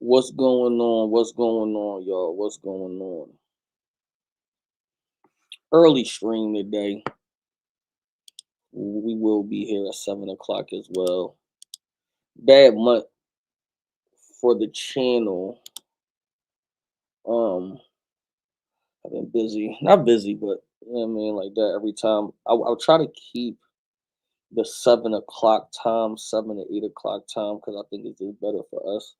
What's going on? What's going on, y'all? What's going on? Early stream today. We will be here at 7 o'clock as well. Bad month for the channel. I've been busy. Not busy, but you know what I mean, like that every time. I'll try to keep the 7 o'clock time, 7 to 8 o'clock time, because I think it's just better for us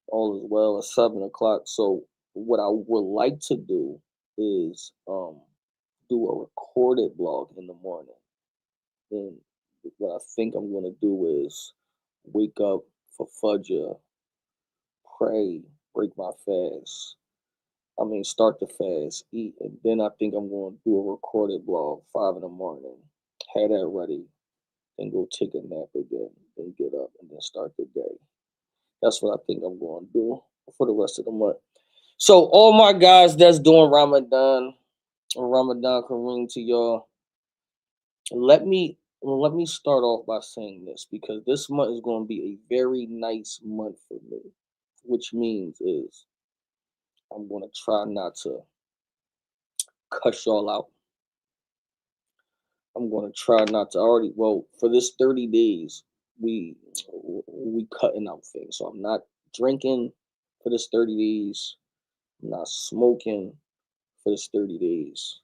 all as well at 7 o'clock. So what I would like to do is do a recorded blog in the morning. Then what I think I'm gonna do is wake up for Fajr, pray, break my fast. I mean, start the fast, eat, and then I think I'm going to do a recorded blog 5 in the morning. Have that ready, then go take a nap again, then get up and then start the day. That's what I think I'm going to do for the rest of the month. So all my guys that's doing Ramadan Kareem to y'all. Let me start off by saying this because this month is going to be a very nice month for me, which means is I'm going to try not to cuss y'all out. I'm going to try not to already. Well, for this 30 days, we we cutting out things. So I'm not drinking for this 30 days. I'm not smoking for this 30 days.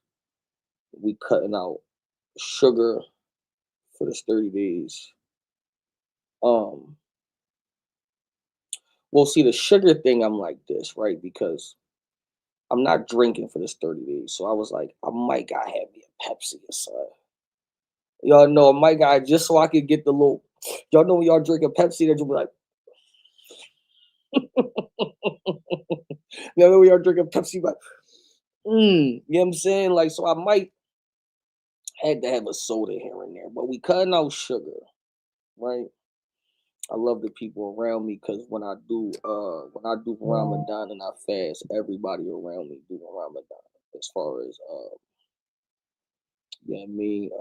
We cutting out sugar for this 30 days. Um, well, see the sugar thing. I'm like this, right? Because I'm not drinking for this 30 days. So I was like, I might gotta have me a Pepsi or something. Y'all know I might gotta just so I could get the little. Y'all know when y'all drink a Pepsi, that you'll be like, y'all know when y'all drink a Pepsi, like, you know what I'm saying? Like, so I might had to have a soda here and there, but we cutting out sugar, right? I love the people around me because when I do Ramadan and I fast, everybody around me doing Ramadan. As far as yeah, me,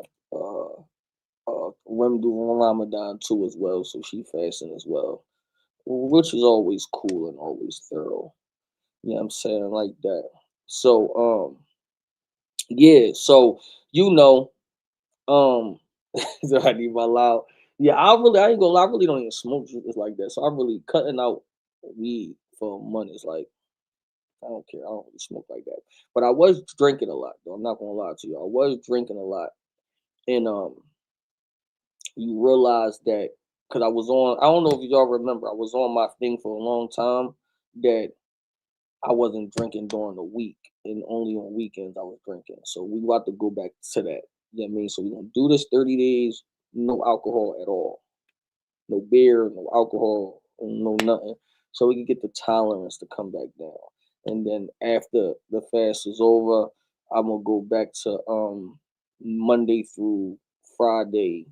Rem doing Ramadan too as well, so she fasting as well, which is always cool and always thorough. You know what I'm saying, like that. So yeah, so you know, um, so I need my loud. Yeah, I ain't gonna lie, I really don't even smoke just like that. So I'm really cutting out weed for money. It's like I don't care. I don't really smoke like that. But I was drinking a lot, though. I'm not gonna lie to you. I was drinking a lot, and you realize that because I was on. I don't know if y'all remember. I was on my thing for a long time that I wasn't drinking during the week, and only on weekends I was drinking. So we about to go back to that. You know what I mean? So we're gonna do this 30 days, no alcohol at all, no beer, no alcohol, no nothing. So we can get the tolerance to come back down. And then after the fast is over, I'm gonna go back to Monday through Friday,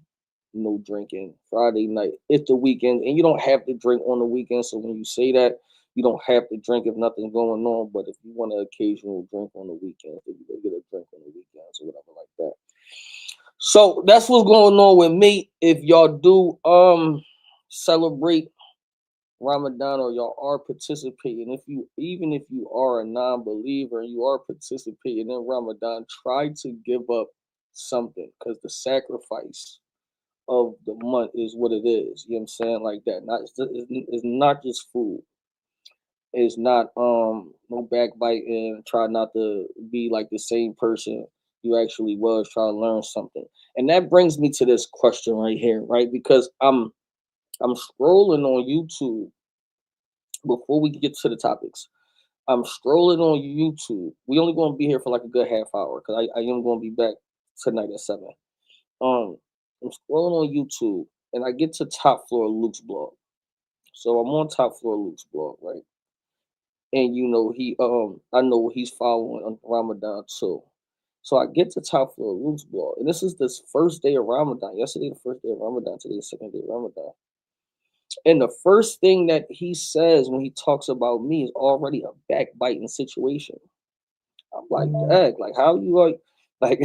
no drinking. Friday night, it's the weekend, and you don't have to drink on the weekend. So when you say that, you don't have to drink if nothing's going on. But if you want an occasional drink on the weekends, if you can get a drink on the weekends or whatever like that. So that's what's going on with me. If y'all do celebrate Ramadan or y'all are participating, if you even if you are a non-believer and you are participating in Ramadan, try to give up something because the sacrifice of the month is what it is. You know what I'm saying? Like that. It's not just food. It's not no backbiting. Try not to be like the same person you actually was. Try to learn something. And that brings me to this question right here, right? Because I'm scrolling on YouTube before we get to the topics. I'm scrolling on YouTube. We only going to be here for like a good half hour because I am going to be back tonight at 7. Um, I'm scrolling on YouTube and I get to top floor Luke's blog. So I'm on top floor Luke's blog, right? And you know I know he's following on Ramadan too. So I get to top floor Luke's blog, and this is this first day of Ramadan. Yesterday, the first day of Ramadan. Today, the second day of Ramadan. And the first thing that he says when he talks about me is already a backbiting situation. I'm like, dang, like how you like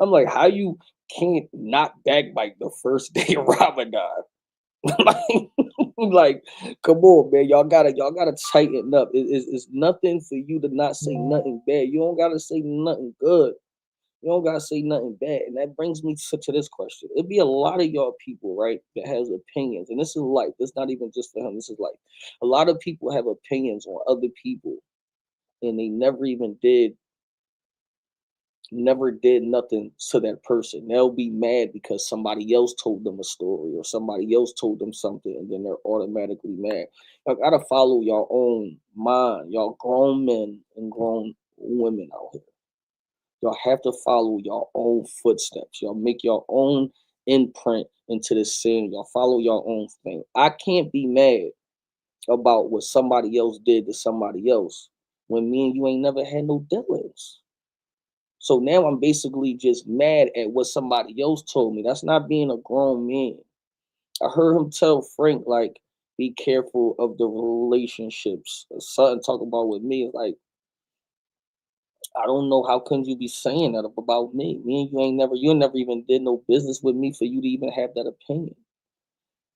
I'm like, how you can't not backbite the first day of Ramadan? like, Like, come on, man. Y'all gotta tighten up. It's nothing for you to not say nothing bad. You don't gotta say nothing good. You don't gotta say nothing bad. And that brings me to this question. It'd be a lot of y'all people, right, that has opinions. And this is life. It's not even just for him. This is life. A lot of people have opinions on other people and they never did nothing to that person. They'll be mad because somebody else told them a story or somebody else told them something, and then they're automatically mad. Y'all gotta follow your own mind. Y'all grown men and grown women out here. Y'all have to follow your own footsteps. Y'all make your own imprint into the scene. Y'all follow your own thing. I can't be mad about what somebody else did to somebody else when me and you ain't never had no dealings. So now I'm basically just mad at what somebody else told me. That's not being a grown man. I heard him tell Frank, like, be careful of the relationships. Something talk about with me. Like, I don't know how could you be saying that about me. Me and you never even did no business with me for you to even have that opinion.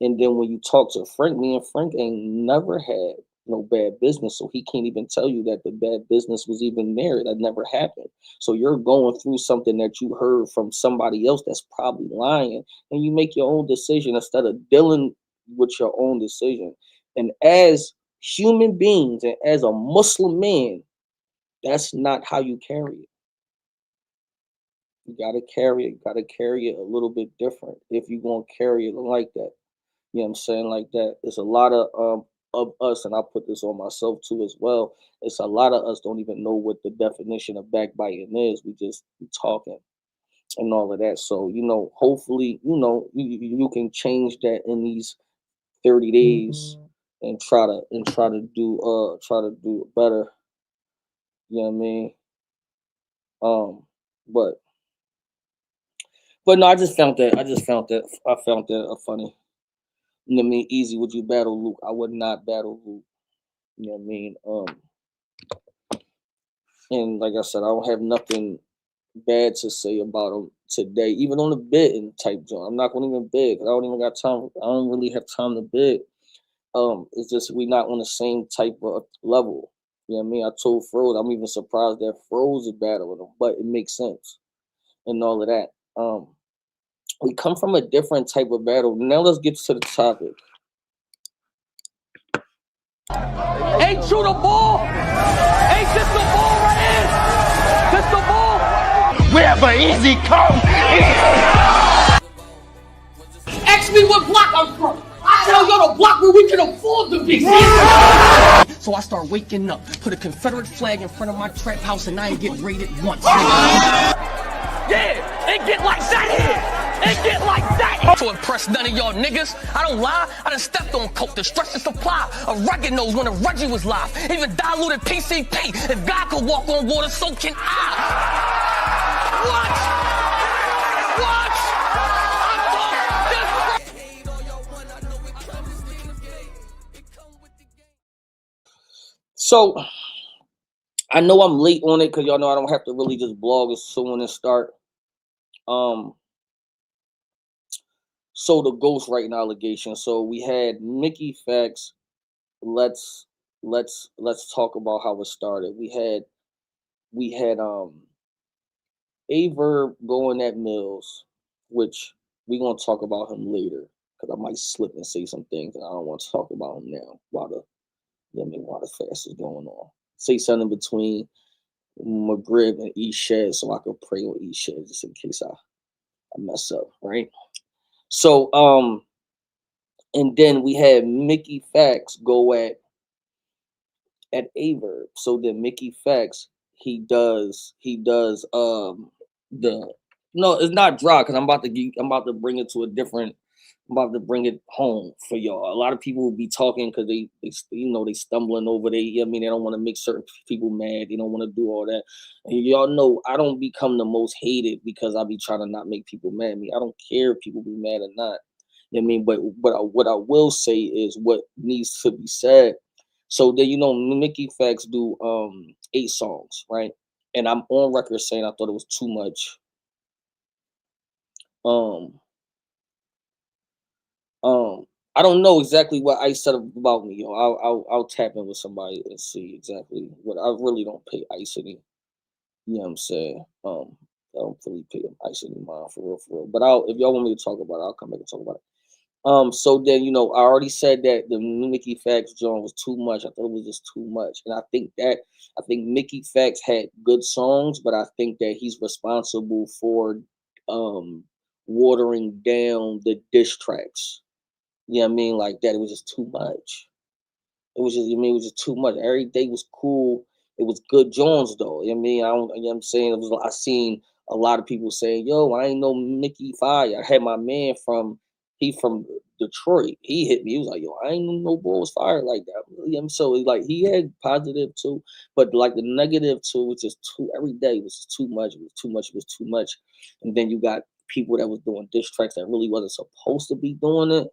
And then when you talk to Frank, me and Frank ain't never had no bad business. So he can't even tell you that the bad business was even there. That never happened. So you're going through something that you heard from somebody else that's probably lying. And you make your own decision instead of dealing with your own decision. And as human beings and as a Muslim man, that's not how you carry it. You gotta carry it a little bit different if you're gonna carry it like that. You know what I'm saying? Like that. It's a lot of us, and I put this on myself too as well. It's a lot of us don't even know what the definition of backbiting is. We just be talking and all of that. So, hopefully, you can change that in these 30 days and try to do it better. You know what I mean? Um, but no, I found that funny. You know what I mean? Easy, would you battle Luke? I would not battle Luke. You know what I mean? And like I said, I don't have nothing bad to say about him today, even on the bid and type joint. I'm not gonna even bid 'cause I don't even got time. I don't really have time to bid. It's just we not on the same type of level. You know what I mean? I told Froze, I'm even surprised that Froze is battling him, but it makes sense and all of that. We come from a different type of battle. Now let's get to the topic. Ain't you the ball? Ain't this the ball right here? This the ball? Wherever easy come. Ask me what block I'm from. I tell y'all the block where we can afford to be. So I start waking up, put a Confederate flag in front of my trap house, and I ain't get raided once. Yeah, it get like that here. It get like that here. To impress none of y'all niggas, I don't lie. I done stepped on coke to stretch the supply of rugged nose when the Reggie was live. Even diluted PCP. If God could walk on water, so can I. So I know I'm late on it because y'all know I don't have to really just blog as soon as start. Um, so the ghostwriting allegation. So we had Mickey Facts. Let's talk about how it started. We had Averb going at Mills, which we gonna talk about him later because I might slip and say some things and I don't want to talk about him now while the fast is going on. Say something between McGrib and Eshed so I could pray on Eshed just in case I mess up, right? So and then we had Mickey Facts go at Averb. So then Mickey Facts he does the no, it's not dry because I'm about to bring it to a different. I'm about to bring it home for y'all. A lot of people will be talking because they stumbling over I mean they don't want to make certain people mad. They don't want to do all that. And y'all know I don't become the most hated because I be trying to not make people mad at me. I don't care if people be mad or not. You know what I mean, but what I will say is what needs to be said. So then Mickey Facts do 8 songs, right? And I'm on record saying I thought it was too much. Um, I don't know exactly what Ice said about me, yo. I'll tap in with somebody and see exactly what. I really don't pay Ice any. You know what I'm saying? I don't really pay Ice any mind for real, for real. But I'll if y'all want me to talk about it, I'll come back and talk about it. So then, I already said that the Mickey Facts joint was too much. I thought it was just too much. And I think Mickey Facts had good songs, but I think that he's responsible for um watering down the diss tracks. You know what I mean? Like that. It was just too much. It was just, it was just too much. Every day was cool. It was good Jones though. You know what I mean? I don't, you know what I'm saying? I seen a lot of people saying, yo, I ain't know Mickey Fire. I had my man he from Detroit. He hit me. He was like, yo, I ain't know no boy was fired like that. You know what I'm so it's like he had positive too, but like the negative too, was just too every day was just too much. It was too much. It was too much. And then you got people that was doing diss tracks that really wasn't supposed to be doing it.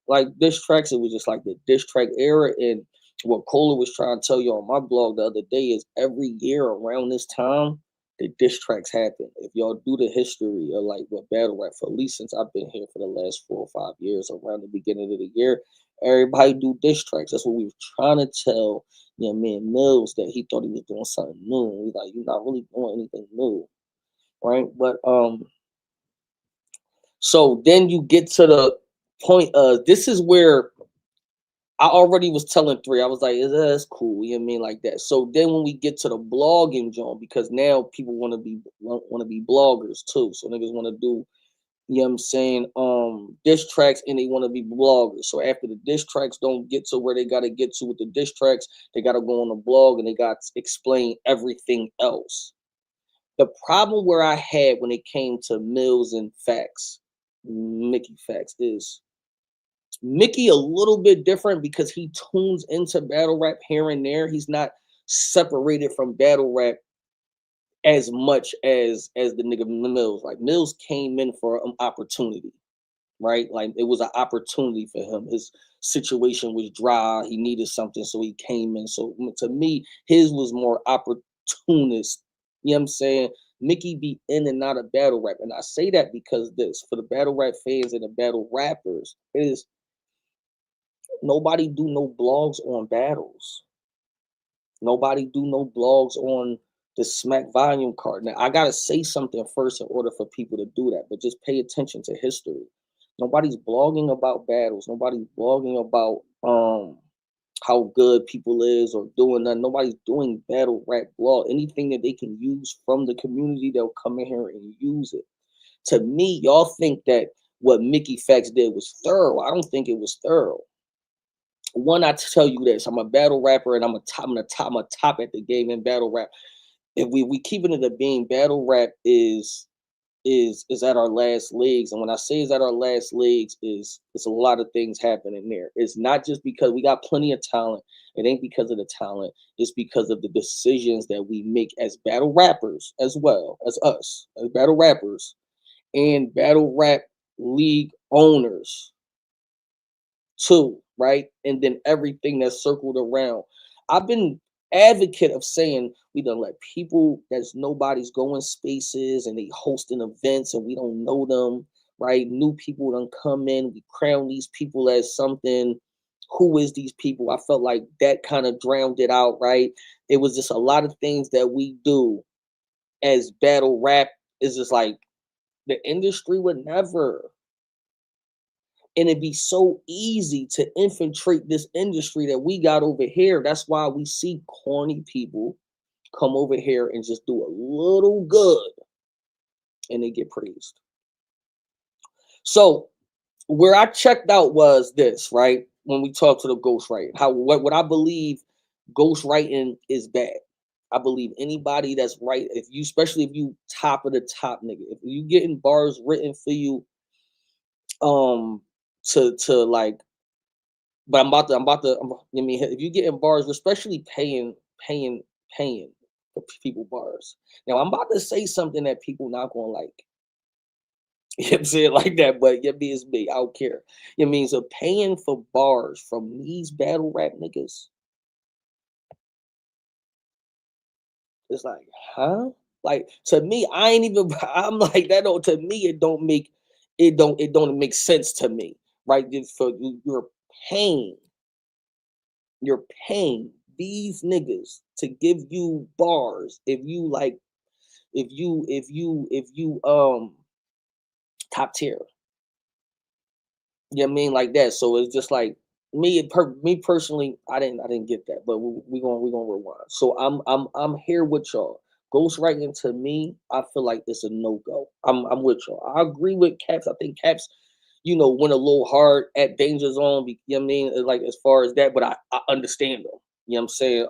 Like diss tracks, it was just like the diss track era. And what Cola was trying to tell you on my blog the other day is every year around this time, the diss tracks happen. If y'all do the history of like what battle rap for at least since I've been here for the last 4 or 5 years, around the beginning of the year, everybody do diss tracks. That's what we were trying to tell man Mills that he thought he was doing something new. He's like, you're not really doing anything new, right? But so then you get to the point of this is where I already was telling three. I was like, that's cool. You know what I mean? Like that. So then when we get to the blogging joint, because now people want to be bloggers too. So niggas want to do, you know what I'm saying, diss tracks and they want to be bloggers. So after the diss tracks don't get to where they gotta get to with the diss tracks, they gotta go on the blog and they got to explain everything else. The problem where I had when it came to Mills and Facts, Mickey Facts, is Mickey a little bit different because he tunes into battle rap here and there. He's not separated from battle rap as much as the nigga Mills. Like Mills came in for an opportunity, right? Like it was an opportunity for him. His situation was dry. He needed something, so he came in. So to me, his was more opportunist. You know what I'm saying? Mickey be in and out of battle rap. And I say that because this, for the battle rap fans and the battle rappers, is nobody do no blogs on battles. Nobody do no blogs on the Smack volume card. Now I gotta say something first in order for people to do that, but just pay attention to history. Nobody's blogging about battles. Nobody's blogging about how good people is or doing that. Nobody's doing battle rap blog. Anything that they can use from the community, they'll come in here and use it. To me, y'all think that what Mickey Fax did was thorough. I don't think it was thorough. One, I tell you this: I'm a battle rapper, and I'm a top at the game in battle rap. If we keeping it a being, battle rap is at our last legs, and when I say is at our last legs, is it's a lot of things happening there. It's not just because we got plenty of talent. It ain't because of the talent. It's because of the decisions that we make as battle rappers, as well as us as battle rappers and battle rap league owners too, right? And then everything that's circled around. I've been advocate of saying we don't let people that's nobody's going spaces and they hosting events and we don't know them, right? New people don't come in. We crown these people as something. Who is these people? I felt like that kind of drowned it out, right? It was just a lot of things that we do as battle rap is just like the industry would never. And it'd be so easy to infiltrate this industry that we got over here. That's why we see corny people come over here and just do a little good and they get praised. So where I checked out was this, right? When we talk to the ghostwriting, what I believe ghostwriting is bad. I believe anybody that's right, if you especially if you top of the top nigga, if you getting bars written for you to like. But I mean, if you get in bars, especially paying, paying for people bars. Now, I'm about to say something that people not gonna like. You know what I'm saying like that, but yeah, me is me. I don't care. You know what I mean, so paying for bars from these battle rap niggas, it's like, huh? Like to me, I ain't even. I'm like that. Don't to me, it don't make sense to me. right? You're paying, you're paying these niggas to give you bars if you like, if you top tier. You know what I mean? Like that. So it's just like me personally, I didn't get that, but we gonna rewind. So I'm here with y'all. Ghostwriting to me, I feel like it's a no go. I'm with y'all. I agree with Caps. I think Caps, went a little hard at Danger Zone. You know what I mean? Like as far as that, but I understand them. You know what I'm saying?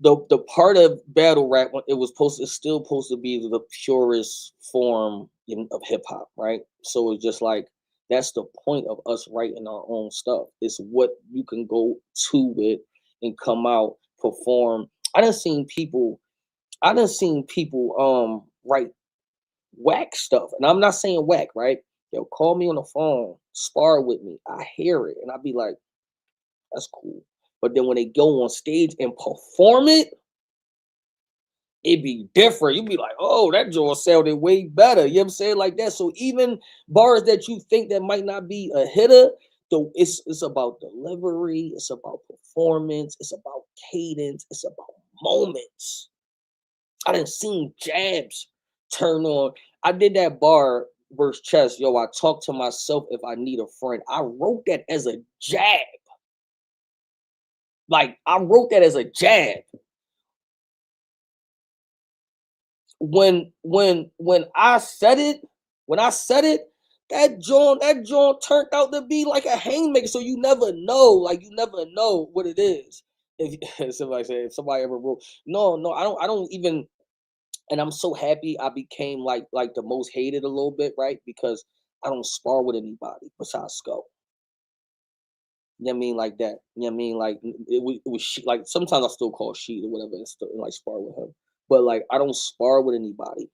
The part of battle rap when it was supposed it's still supposed to be the purest form of hip hop, right? So it's just like that's the point of us writing our own stuff. It's what you can go to it and come out, perform. I done seen people write whack stuff. And I'm not saying whack, right? They'll call me on the phone, spar with me. I hear it and I'll be like, that's cool. But then when they go on stage and perform it, it be different. You be like, oh, that joint sounded way better. You know what I'm saying? Like that. So even bars that you think that might not be a hitter, though it's about delivery, it's about performance, it's about cadence, it's about moments. I done seen jabs turn on. I did that bar versus chess. Yo, I talk to myself if I need a friend. I wrote that as a jab. Like I wrote that as a jab. When I said it, that joint turned out to be like a haymaker. So you never know, like you never know what it is. If if somebody ever wrote, no, I don't even. And I'm so happy I became like the most hated a little bit, right? Because I don't spar with anybody besides Skull. You know what I mean? Like that. You know what I mean? Like it was like sometimes I still call Sheet or whatever and still like spar with him. But like I don't spar with anybody,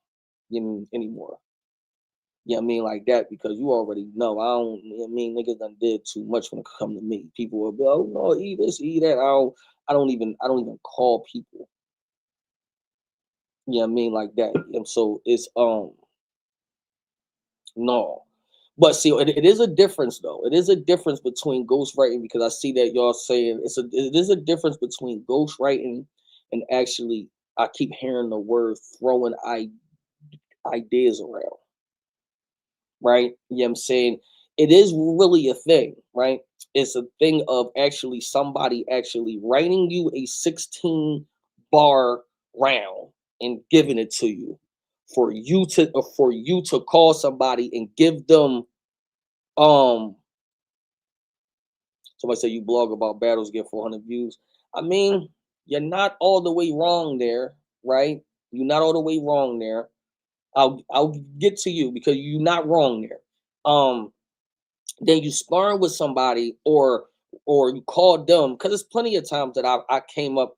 anymore. You know what I mean? Like that because you already know. I don't, you know what I mean? Niggas done did too much when it come to me. People will be, oh no, eat this, eat that. I don't even call people. You know what I mean? Like that. And so it's no. But see, it is a difference though. It is a difference between ghostwriting because I see that y'all saying it is a difference between ghostwriting and actually I keep hearing the word throwing ideas around, right? You know what I'm saying? It is really a thing, right? It's a thing of actually somebody actually writing you a 16 bar round and giving it to you for you to call somebody and give them um somebody say you blog about battles get 400 views. I mean, you're not all the way wrong there, right? You're not all the way wrong there. I'll get to you because you're not wrong there. Then you sparring with somebody or you called them because there's plenty of times that I came up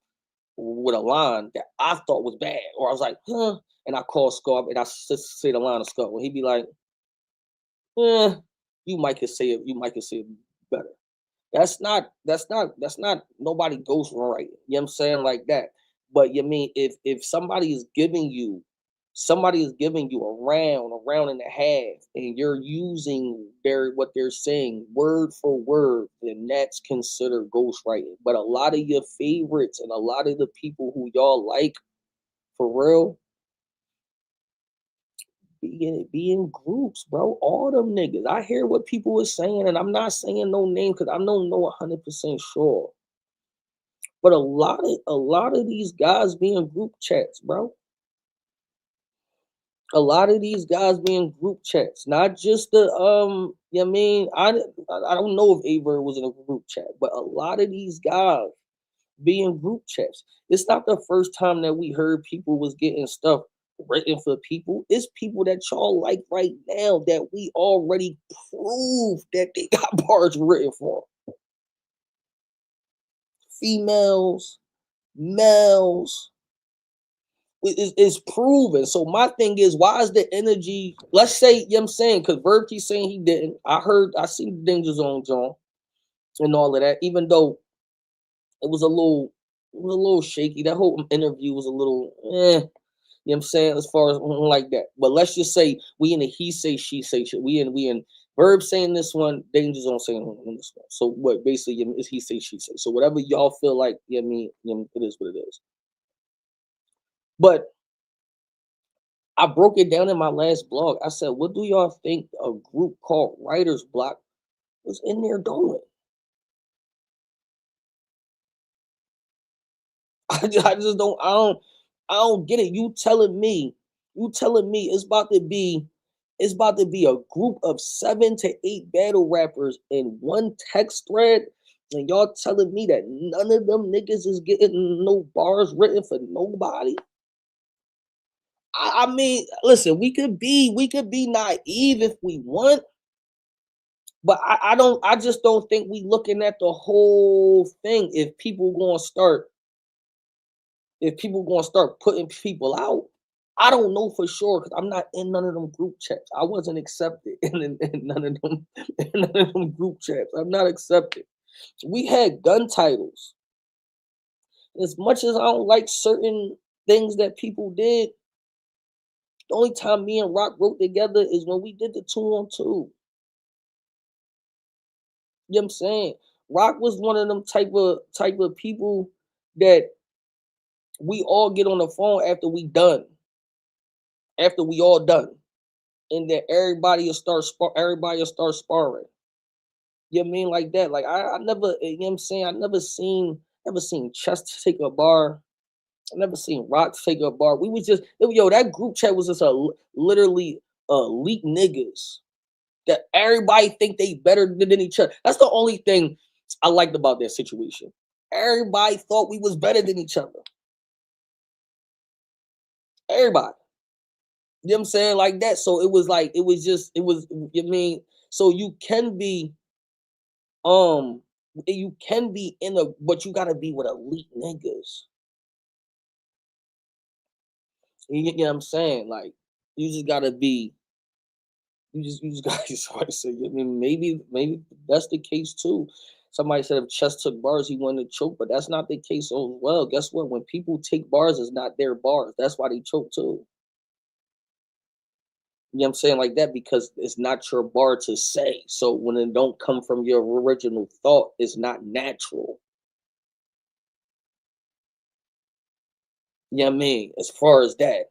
with a line that I thought was bad or I was like, huh, and I called Scar and I say the line of Scar and he'd be like, eh, you might could say it better. That's not nobody goes right. You know what I'm saying? Like that. But you mean if somebody is giving you a round and a half, and you're using what they're saying word for word, then that's considered ghostwriting. But a lot of your favorites and a lot of the people who y'all like for real be in groups, bro. All them niggas. I hear what people are saying, and I'm not saying no name because I don't know 100% sure. But a lot of these guys be in group chats, bro. A lot of these guys be in group chats, not just the you know what I mean? I don't know if Aver was in a group chat, but a lot of these guys be in group chats. It's not the first time that we heard people was getting stuff written for people. It's people that y'all like right now that we already proved that they got bars written for. Females, males, is proven. So my thing is, why is the energy? Let's say, you know what I'm saying, because Verb keeps saying he didn't. I seen the Danger Zone John and all of that, even though it was a little shaky. That whole interview was a little, You know what I'm saying? As far as like that. But let's just say we in a he say, she say shit. We in Verb saying this one, Danger Zone saying this one. So what basically is he say, she say. So whatever y'all feel like, you know what I mean, it is what it is. But I broke it down in my last blog. I said, what do y'all think a group called Writer's Block was in there doing? I just don't I don't get it. You telling me it's about to be a group of 7 to 8 battle rappers in one text thread, and y'all telling me that none of them niggas is getting no bars written for nobody. I mean, listen, we could be naive if we want, but I just don't think we looking at the whole thing. If people gonna start putting people out, I don't know for sure because I'm not in none of them group chats. I wasn't accepted in none of them in none of them group chats. I'm not accepted. We had gun titles. As much as I don't like certain things that people did, the only time me and Rock wrote together is when we did the 2-on-2. You know what I'm saying? Rock was one of them type of people that we all get on the phone after we all done, and then everybody will start sparring. You know what I mean? Like that. Like I never, you know what I'm saying? I never seen Chess take a bar. I never seen Rock take a bar. We was just that group chat was just literally elite niggas that everybody think they better than each other. That's the only thing I liked about that situation. Everybody thought we was better than each other. Everybody. You know what I'm saying? Like that. So it was like you know what I mean, so um you can be in a but you gotta be with elite niggas. You know what I'm saying? Like you just gotta be you just gotta somebody say, I mean maybe that's the case too. Somebody said if Chess took bars, he wanted to choke, but that's not the case. So well, guess what? When people take bars, it's not their bars. That's why they choke too. You know what I'm saying? Like that because it's not your bar to say. So when it don't come from your original thought, it's not natural. You know what I mean? As far as that.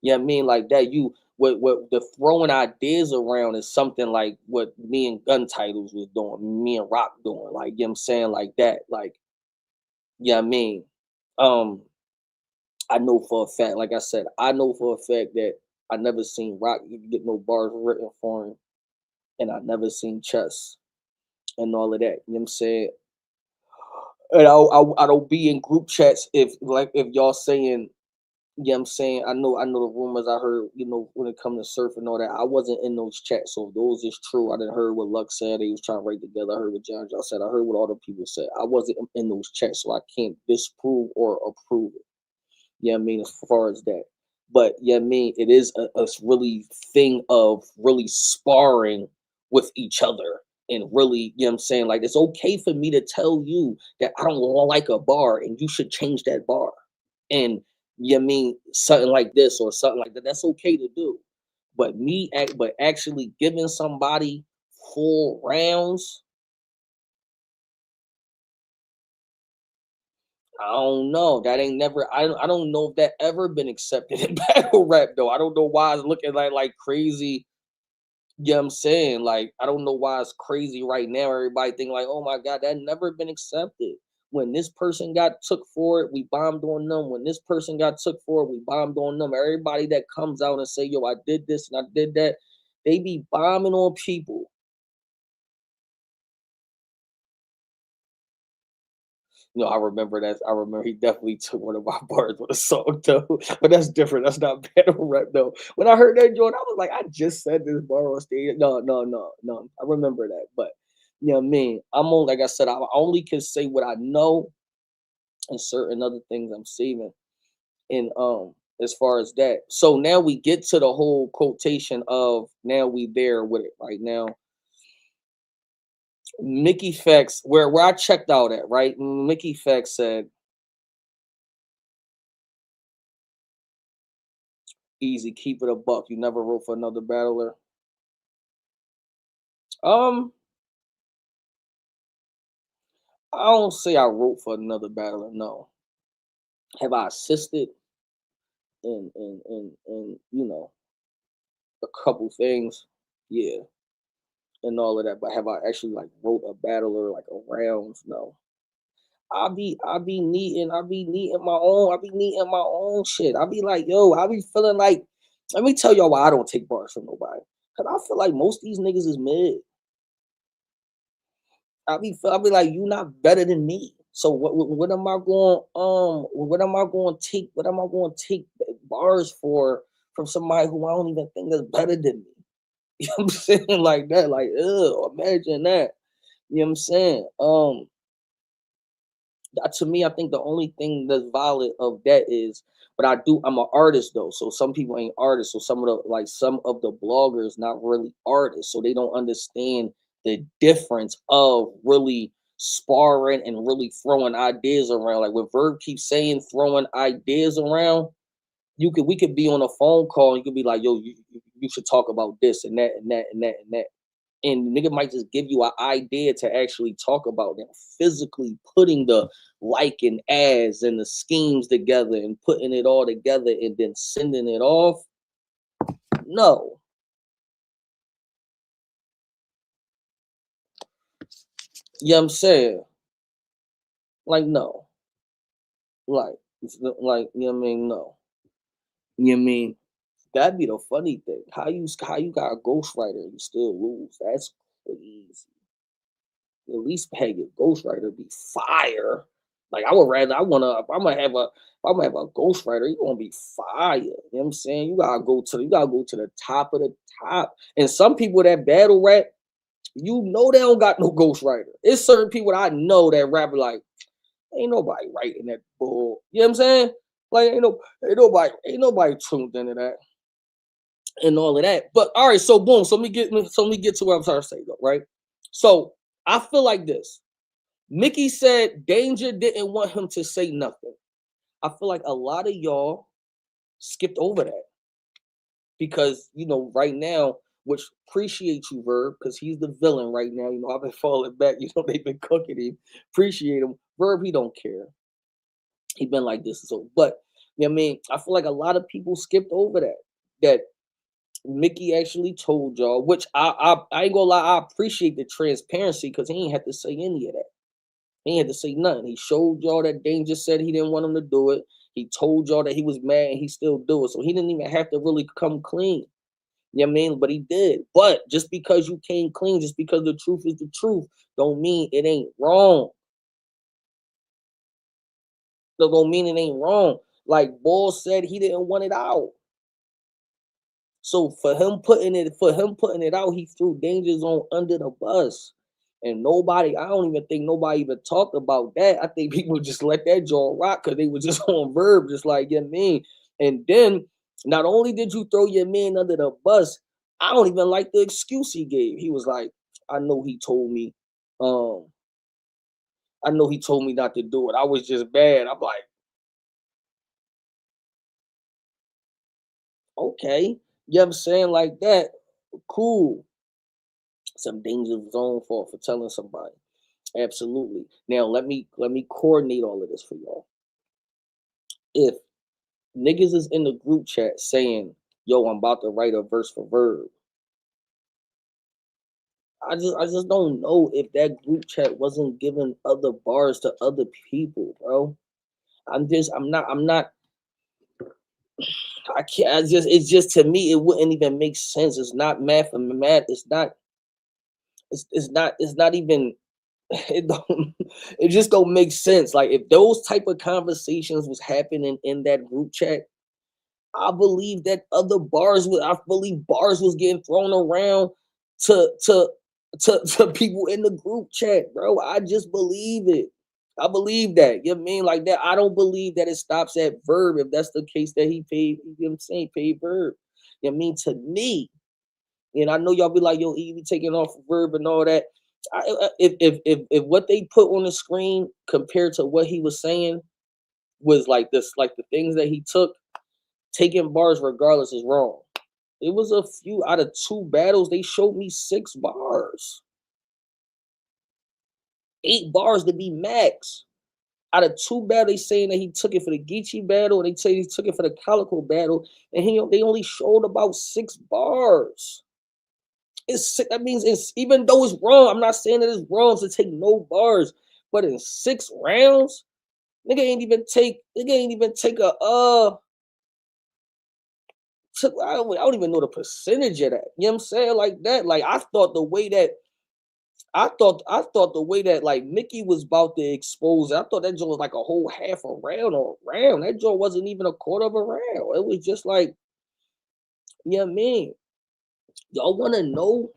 You know what I mean? Like that, what the throwing ideas around is something like what me and Gun Titles was doing, me and Rock doing. Like, you know what I'm saying? Like that. Like, you know what I mean? Um, I know for a fact, like I said, I know for a fact that I never seen Rock get no bars written for him, and I never seen Chess and all of that. You know what I'm saying? And I don't be in group chats if y'all saying, yeah, I'm saying I know the rumors I heard, when it come to surf and all that. I wasn't in those chats, so if those is true. I didn't heard what Lux said. They was trying to write together. I heard what John said. I heard what all the people said. I wasn't in those chats, so I can't disprove or approve it. Yeah, I mean, as far as that. But yeah, I mean, it is a really thing of really sparring with each other and really, you know what I'm saying? Like it's okay for me to tell you that I don't like a bar and you should change that bar. And you know what I mean something like this or something like that. That's okay to do. But actually giving somebody full rounds, I don't know. That ain't never. I don't know if that ever been accepted in battle rap though. I don't know why it's looking like crazy. You know what I'm saying? Like I don't know why it's crazy right now. Everybody think like, oh my god, that never been accepted. When this person got took for it, we bombed on them. When this person got took for it, we bombed on them. Everybody that comes out and say, yo, I did this and I did that, they be bombing on people. I remember that. I remember he definitely took one of my bars with a song though. But that's different. That's not battle rap though. When I heard that joint, I was like, I just said this bar on stage. No, no, no, no. I remember that. But you know what I mean? I'm only like I said, I only can say what I know and certain other things I'm saving. And as far as that. So now we get to the whole quotation of now we there with it right now. Mickey Fex, where I checked out at, right? Mickey Fex said, Easy, keep it a buck. You never wrote for another battler. Um, I don't say I wrote for another battler. No. Have I assisted in a couple things? Yeah, and all of that. But have I actually like wrote a battler like around? No. I be needing my own shit. I be like, yo, I be feeling like, let me tell y'all why I don't take bars from nobody. Cause I feel like most of these niggas is mid. I be like, you not better than me. So what am I going what am I going to take bars for from somebody who I don't even think is better than me? You know what I'm saying? Like that, like, imagine that. You know what I'm saying? To me, I think the only thing that's valid of that is, but I'm an artist though. So some people ain't artists. So some of the bloggers not really artists. So they don't understand the difference of really sparring and really throwing ideas around. Like when Verb keeps saying throwing ideas around, we could be on a phone call and you could be like, yo, you should talk about this and that and that and that and that. And nigga might just give you an idea to actually talk about them, physically putting the like and as and the schemes together and putting it all together and then sending it off. No. You know what I'm saying? Like, no. Like, you know what I mean? No. You know what I mean? That'd be the funny thing. How you got a ghostwriter and you still lose? That's crazy. At least have your ghostwriter be fire. Like I'm gonna have a ghostwriter, you gonna be fire. You know what I'm saying? You gotta go to the top of the top. And some people that battle rap, you know they don't got no ghostwriter. It's certain people that I know that rap like, ain't nobody writing that bull. You know what I'm saying? Like ain't nobody tuned into that and all of that. But all right, so boom, so let me get to what I'm trying to say though, right? So I feel like this. Mickey said Danger didn't want him to say nothing. I feel like a lot of y'all skipped over that because right now, which appreciate you, Verb, because he's the villain right now. I've been falling back. They've been cooking him. Appreciate him. Verb, he don't care. He been like this. So, but I mean, I feel like a lot of people skipped over that. That Mickey actually told y'all, which I ain't gonna lie, I appreciate the transparency because he ain't had to say any of that. He had to say nothing. He showed y'all that Danger said he didn't want him to do it. He told y'all that he was mad and he still do it. So he didn't even have to really come clean. You know what I mean? But he did. But just because you came clean, just because the truth is the truth, don't mean it ain't wrong. Don't mean it ain't wrong. Like Ball said, he didn't want it out. So for him putting it out, he threw Danger Zone under the bus. And I don't even think nobody even talked about that. I think people just let that jaw rock because they were just on Verb, just like your man. And then not only did you throw your man under the bus, I don't even like the excuse he gave. He was like, I know he told me, um, I know he told me not to do it. I was just bad. I'm like, okay. You know what I'm saying? Like that. Cool. Some danger zone for telling somebody. Absolutely. Now let me coordinate all of this for y'all. If niggas is in the group chat saying, "Yo, I'm about to write a verse for Verb," I just don't know if that group chat wasn't giving other bars to other people, bro. I'm not. I can't. It's just to me, it wouldn't even make sense. It's not math and math. It's not. It's not even. It don't. It just don't make sense. Like if those type of conversations was happening in that group chat, I believe that I believe bars was getting thrown around to to to people in the group chat, bro. I just believe it. I believe that. You know what I mean? Like that. I don't believe that it stops at Verb if that's the case that he paid, you know what I'm saying, paid Verb. You know what I mean? To me, and I know y'all be like, yo, he be taking off Verb and all that. If what they put on the screen compared to what he was saying was like this, like the things that he took, Taking bars regardless is wrong. It was a few out of 2 battles. They showed me 6 bars, 8 bars to be max. Out of 2 battles, they saying that he took it for the Geechee battle, and they say he took it for the Calico battle, and they only showed about 6 bars. That means it's, even though it's wrong, I'm not saying that it's wrong to take no bars, but in 6 rounds, nigga ain't even take a I don't even know the percentage of that. You know what I'm saying? Like that. Like I thought the way that like Mickey was about to expose it, I thought that joint was like a whole half a round or a round. That joint wasn't even a quarter of a round. It was just like, yeah, man. Y'all wanna know?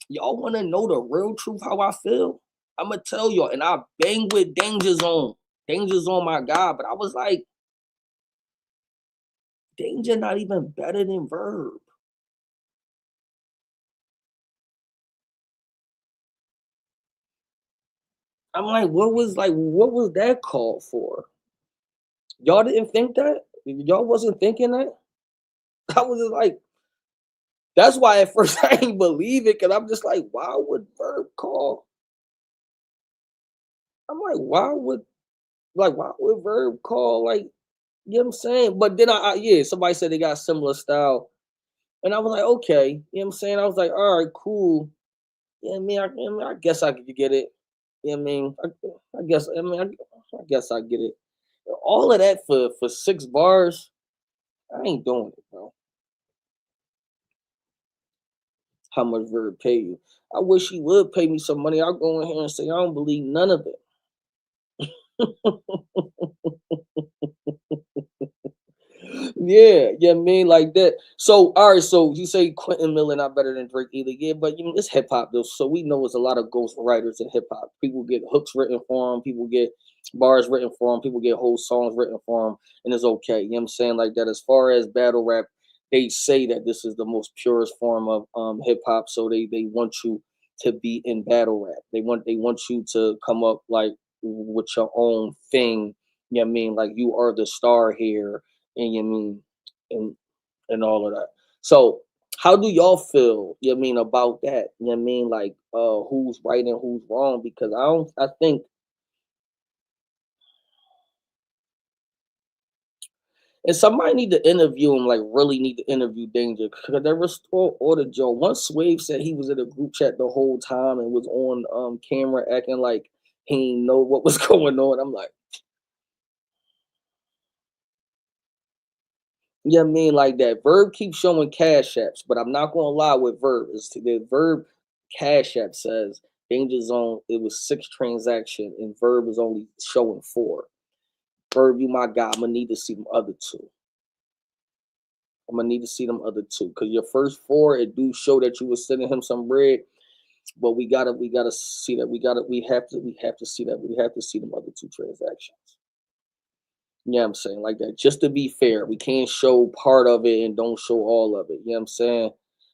Y'all wanna know the real truth how I feel? I'ma tell y'all, and I bang with Danger Zone. Danger Zone, my guy. But I was like, Danger not even better than Verb. I'm like, what was that called for? Y'all didn't think that? Y'all wasn't thinking that? I was just like, that's why at first I ain't believe it, because I'm just like, why would Verb call? I'm why would Verb call, like, you know what I'm saying? But then yeah, somebody said they got similar style. And I was like, okay, you know what I'm saying? I was like, all right, cool. Yeah, I guess I could get it. You know what I mean? I guess I get it. All of that for 6 bars, I ain't doing it, bro. How much Verb pay you? I wish he would pay me some money. I'll go in here and say I don't believe none of it. Yeah, yeah, I mean, like that. So, all right, so you say Quentin Miller not better than Drake either. Yeah, but it's hip hop though, so we know it's a lot of ghost writers in hip hop. People get hooks written for them, people get bars written for them, people get whole songs written for them, and it's okay. You know what I'm saying? Like that. As far as battle rap, they say that this is the most purest form of hip hop, so they want you to be in battle rap. They want you to come up like with your own thing. You know what I mean? Like you are the star here, and you mean and and all of that. So how do y'all feel, you know what I mean, about that? You know what I mean? Like who's right and who's wrong? Because I think, and somebody need to interview him, like really need to interview Danger, because that restore order Joe. Once Swave said he was in a group chat the whole time and was on camera acting like he didn't know what was going on. I'm like, yeah, I mean, like that. Verb keeps showing cash apps, but I'm not gonna lie with Verb. Is the Verb cash app says Danger Zone, it was 6 transaction, and Verb is only showing 4. Verb, you my guy. I'm gonna need to see them other 2. I'm gonna need to see them other 2. Cause your first 4, it do show that you was sending him some bread, but we gotta see that. We have to see that. We have to see them other 2 transactions. Yeah, I'm saying like that. Just to be fair, we can't show part of it and don't show all of it. You know what I'm saying?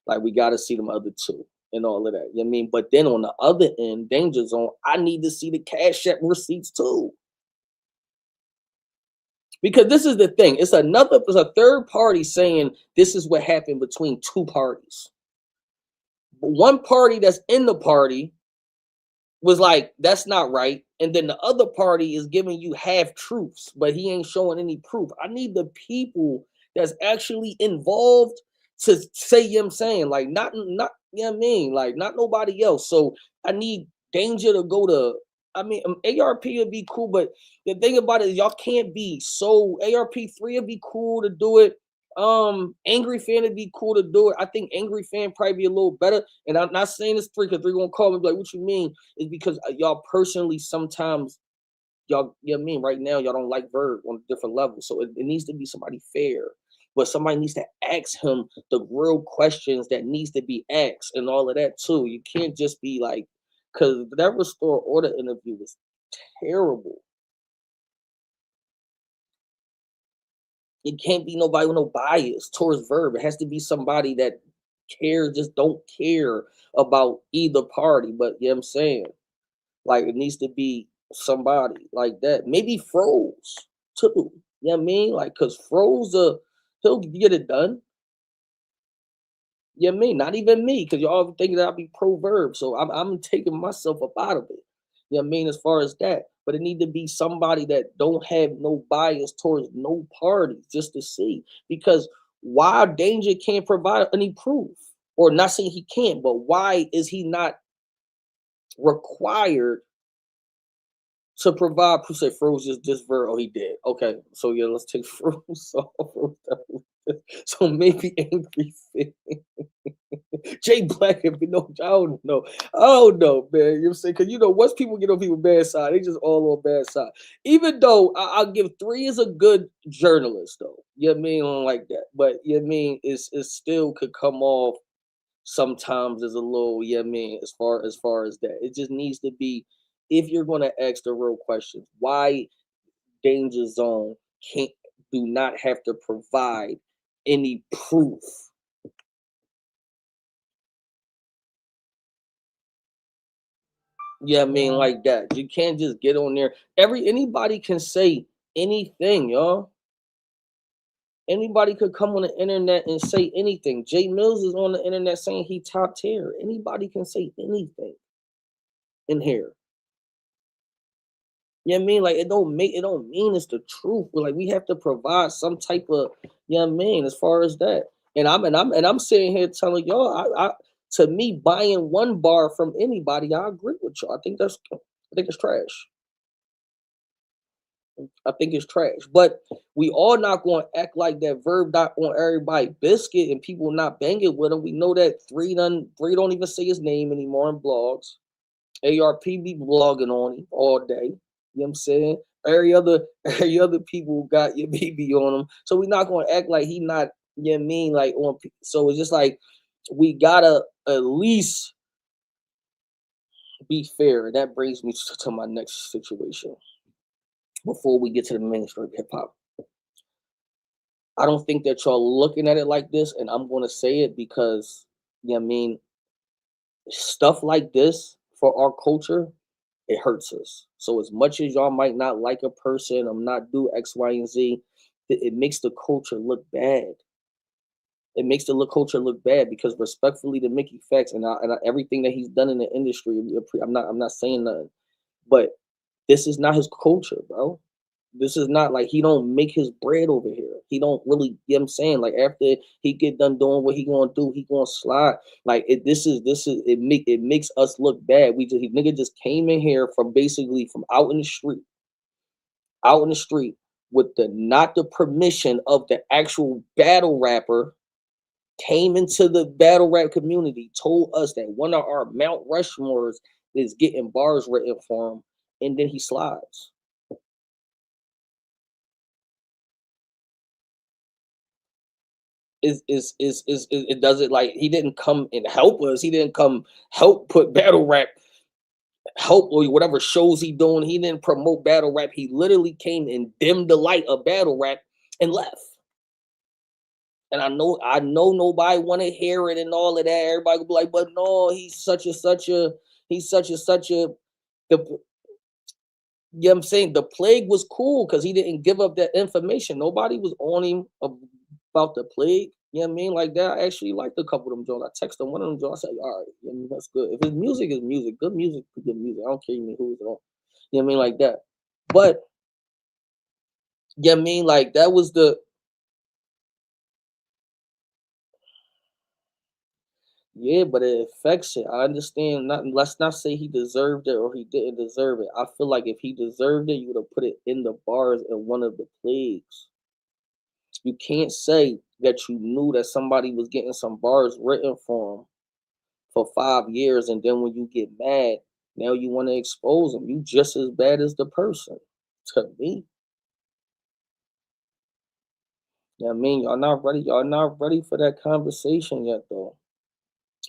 Like we got to see them other 2 and all of that. You know what I mean? But then on the other end, Danger Zone, I need to see the cash app receipts too. Because this is the thing. It's a third party saying this is what happened between 2 parties. But one party that's in the party was like, that's not right. And then the other party is giving you half truths, but he ain't showing any proof. I need the people that's actually involved to say, you know what I'm saying? Like, you know what I mean? Like, not nobody else. So I need Danger to go to, I mean, ARP would be cool, but the thing about it is y'all can't be so, ARP3 would be cool to do it. Angry Fan would be cool to do it. I think Angry Fan probably be a little better. And I'm not saying it's 3 because 3 gonna call me like, what you mean? Is because y'all personally sometimes y'all, you know what I mean, right now y'all don't like Verb on a different level. So it needs to be somebody fair. But somebody needs to ask him the real questions that needs to be asked and all of that too. You can't just be like, because that restore order interview was terrible. It can't be nobody with no bias towards Verb. It has to be somebody that cares, just don't care about either party. But you know what I'm saying? Like it needs to be somebody like that. Maybe Froze too. You know what I mean? Like cause Froze He'll get it done. Yeah, me, not even me, because y'all thinking that I'll be pro verb. So I'm taking myself up out of it. You know what I mean? As far as that. But it need to be somebody that don't have no bias towards no party just to see. Because why Danger can't provide any proof? Or not saying he can't, but why is he not required to provide proof? Say Froze just ver oh he did. Okay. So yeah, let's take Froze off. So maybe Angry Fit. Jay Black, if you know, I don't know, man. You know what I'm saying? Because once people get on people's bad side, they just all on bad side. Even though I'll give three is a good journalist, though. You know what I mean? I don't like that. But you know what I mean? It still could come off sometimes as a little, you know what I mean, as far as that. It just needs to be, if you're gonna ask the real questions, why Danger Zone can't do not have to provide any proof. Yeah, I mean, like that. You can't just get on there. Anybody can say anything, y'all. Anybody could come on the internet and say anything. Jay Mills is on the internet saying he top tier. Anybody can say anything in here. You know what I mean? Like it don't mean it's the truth. But like we have to provide some type of, you know what I mean, as far as that. And I'm sitting here telling y'all, to me, buying one bar from anybody, I agree with y'all. I think it's trash. I think it's trash. But we all not going to act like that verb not on everybody biscuit and people not banging with him. We know that three don't even say his name anymore in blogs. ARP be blogging on him all day. You know what I'm saying? Every other people got your baby on him. So we not going to act like he not, you know what I mean, like on. So it's just like we gotta at least be fair. And that brings me to my next situation before we get to the mainstream hip hop. I don't think that y'all looking at it like this, and I'm gonna say it because, you know what I mean, stuff like this for our culture, it hurts us. So as much as y'all might not like a person or not do X, Y, and Z, it makes the culture look bad. It makes the culture look bad because respectfully to Mickey Facts and everything that he's done in the industry, I'm not saying nothing, but this is not his culture, bro. This is not like he don't make his bread over here. He don't really, you know what I'm saying? Like after he get done doing what he gonna do, he gonna slide. Like this is it makes us look bad. He nigga just came in here from basically from out in the street with the not the permission of the actual battle rapper, came into the battle rap community, told us that one of our Mount Rushmores is getting bars written for him, and then he slides. It does it like he didn't come and help us. He didn't come help put battle rap help or whatever shows he doing. He didn't promote battle rap. He literally came and dimmed the light of battle rap and left. And I know nobody want to hear it and all of that. Everybody will be like, but no, he's such a the you know what I'm saying? The plague was cool because he didn't give up that information. Nobody was on him about the plague. You know what I mean? Like that. I actually liked a couple of them Jones. I texted him one of them Jones. I said, all right, you know what I mean? That's good. If his music is music, good music, good music. I don't care even who's on. You know what I mean? Like that. But you know what I mean? Like that was the yeah, but it affects it. I understand. Not let's not say he deserved it or he didn't deserve it. I feel like if he deserved it, you would have put it in the bars in one of the plagues. You can't say that you knew that somebody was getting some bars written for him for 5 years, and then when you get mad, now you want to expose them. You just as bad as the person. To me, you know what I mean, y'all not ready. Y'all not ready for that conversation yet, though.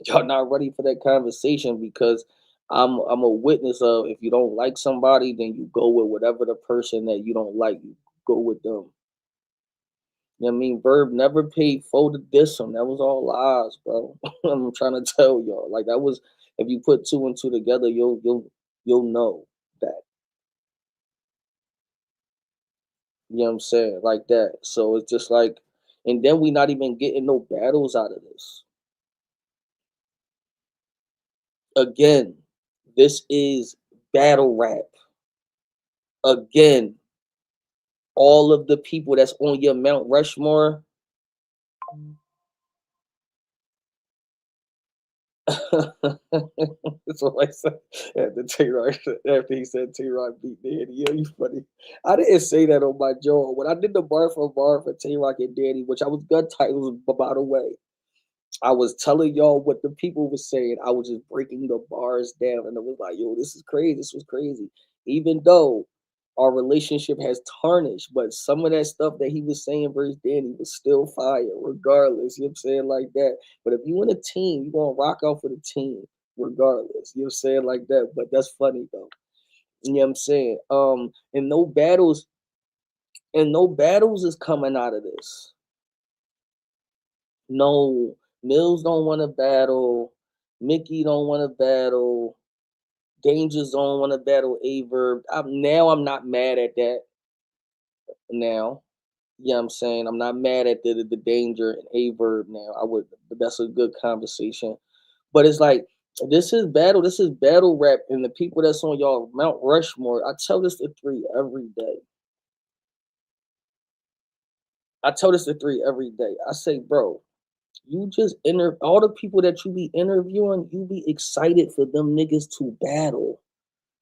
Y'all not ready for that conversation because I'm a witness of if you don't like somebody, then you go with whatever the person that you don't like. You go with them. You know what I mean? Verb never paid for to diss him. That was all lies, bro. I'm trying to tell y'all. Like that was if you put two and two together, you'll know that. You know what I'm saying? Like that. So it's just like And then we not even getting no battles out of this. Again, this is battle rap. Again, all of the people that's on your Mount Rushmore. So I said after T-Rock, after he said T-Rock beat Danny. Yeah, you funny. I didn't say that on my jaw. When I did the bar for T-Rock and Danny, which I was good titles, by the way, I was telling y'all what the people were saying. I was just breaking the bars down, and it was like, yo, this is crazy. This was crazy. Even though our relationship has tarnished, but some of that stuff that he was saying versus Danny was still fire, regardless. You know what I'm saying? Like that. But if you in a team, you're gonna rock out for the team, regardless. You know what I'm saying? Like that. But that's funny though. You know what I'm saying? And no battles is coming out of this. No, Mills don't want to battle. Mickey don't want to battle. Danger Zone want to battle Averb. I'm not mad at that now. Yeah, I'm saying I'm not mad at the Danger and Averb now. I would, but that's a good conversation. But it's like this is battle rap, and the people that's on y'all Mount Rushmore. I tell this to three every day. I tell this to three every day. I say, bro, you just all the people that you be interviewing, you be excited for them niggas to battle.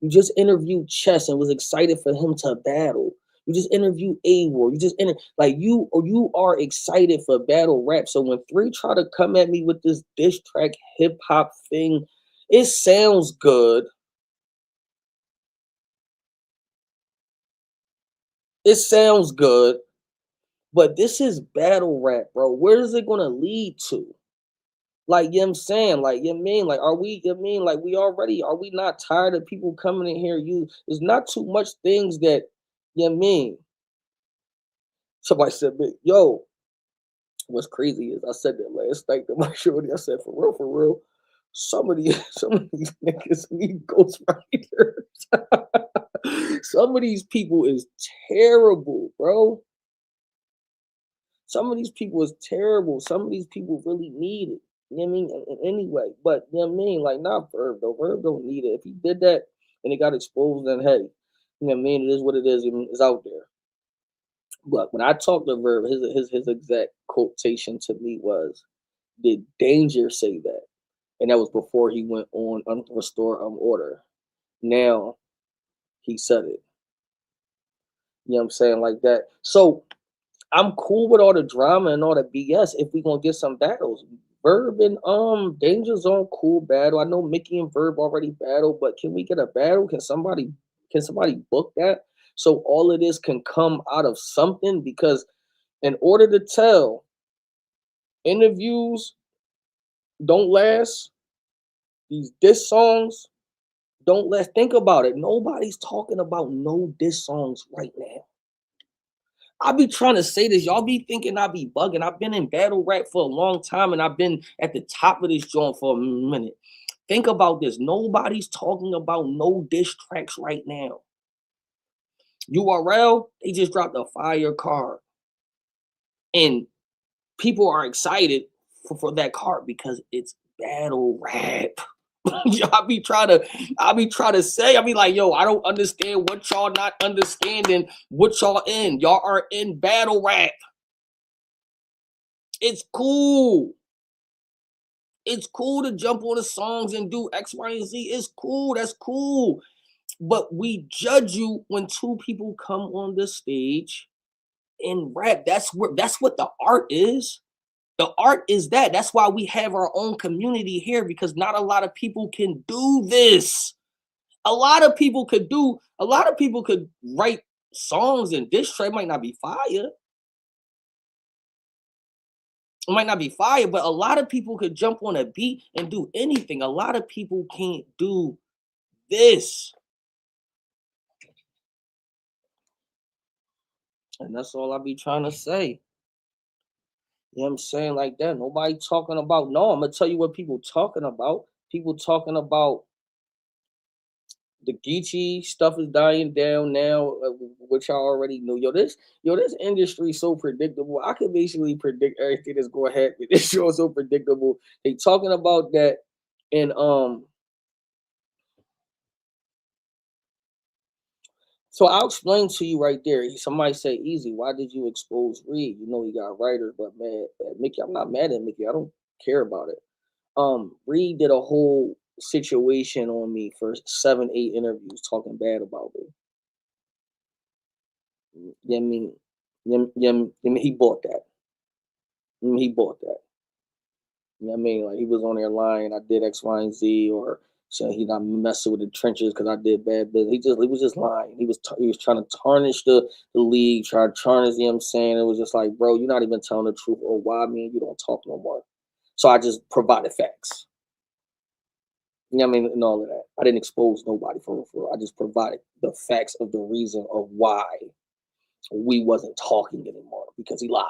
You just interviewed Chess and was excited for him to battle. You just interviewed A War. You just like you are excited for battle rap. So when three try to come at me with this diss track hip hop thing, it sounds good. It sounds good, but this is battle rap, bro. Where is it gonna lead to? Like, you know what I'm saying? Like, you know what I mean? Like, you know what I mean? Like, are we not tired of people coming in here? There's not too much things that, you know what I mean? Somebody said, yo, what's crazy is I said that last night to my shorty. I said, for real, some of these niggas need ghostwriters. Some of these people is terrible, bro. Some of these people is terrible. Some of these people really need it. You know what I mean? Anyway, but you know what I mean? Like, not Verb though. Verb don't need it. If he did that and it got exposed, then hey, you know what I mean? It is what it is. It's out there. But when I talked to Verb, his exact quotation to me was, "Did Danger say that?" And that was before he went on Restore Order. Now he said it. You know what I'm saying? Like that. So I'm cool with all the drama and all the BS if we gonna get some battles. Verb and Danger Zone, cool battle. I know Mickey and Verb already battle, but can we get a battle? Can somebody book that? So all of this can come out of something, because in order to tell, interviews don't last, these diss songs don't last. Think about it. Nobody's talking about no diss songs right now. I be trying to say this. Y'all be thinking I be bugging. I've been in battle rap for a long time, and I've been at the top of this joint for a minute. Think about this. Nobody's talking about no diss tracks right now. URL, they just dropped a fire card. And people are excited for that card because it's battle rap. I be trying to say, I be like, yo, I don't understand what y'all not understanding, what y'all in. Y'all are in battle rap. It's cool. It's cool to jump on the songs and do X, Y, and Z. It's cool. That's cool. But we judge you when two people come on the stage and rap. That's what the art is. The art is that. That's why we have our own community here, because not a lot of people can do this. A lot of people could write songs, and this track might not be fire. It might not be fire, but a lot of people could jump on a beat and do anything. A lot of people can't do this. And that's all I be trying to say. You know what I'm saying? Like that. Nobody talking about, no, I'm gonna tell you what people talking about. People talking about The Geechee stuff is dying down now, which I already knew. This industry is so predictable. I can basically predict everything that's going to happen. This show is so predictable. They talking about that, and so I'll explain to you right there. Somebody say, "Easy, why did you expose Reed? You know he got writers, but mad at Mickey. I'm not mad at Mickey. I don't care about it. Reed did a whole situation on me for 7, 8 interviews talking bad about me. Yeah, I mean, he bought that. He bought that. You know what I mean? Like he was on there lying, I did X, Y, and Z, or saying he not messing with the trenches because I did bad business. He was just lying. He was trying to tarnish the league, trying to tarnish, you know what I'm saying? It was just like, bro, you're not even telling the truth, or why me and you don't talk no more. So I just provided facts. You know what I mean? And all of that. I didn't expose nobody for real, for real. I just provided the facts of the reason of why we wasn't talking anymore because he lied.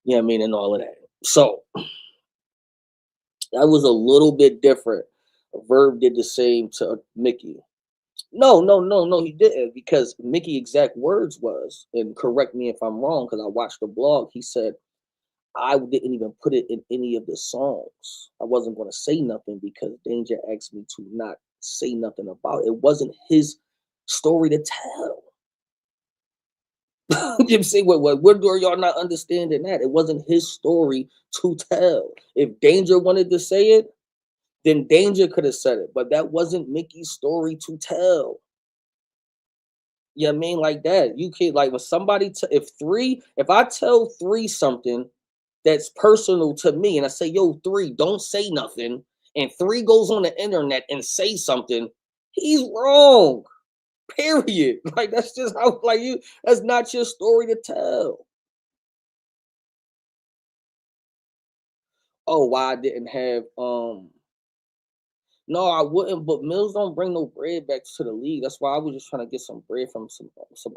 You know what I mean? And all of that. So that was a little bit different. Verb did the same to Mickey. No, no, no, no, he didn't, because Mickey exact words was, and correct me if I'm wrong, because I watched the blog. He said I didn't even put it in any of the songs. I wasn't going to say nothing because Danger asked me to not say nothing about it. It wasn't his story to tell. You see what are y'all not understanding that? It wasn't his story to tell. If Danger wanted to say it, then Danger could have said it, but that wasn't Mickey's story to tell. You know what I mean? Like that. You can't, like, when somebody if I tell three something that's personal to me, and I say, yo, three, don't say nothing, and three goes on the internet and say something, he's wrong. Period. Like that's just how, like, that's not your story to tell. Oh, why I didn't have no, I wouldn't, but Mills don't bring no bread back to the league. That's why I was just trying to get some bread from some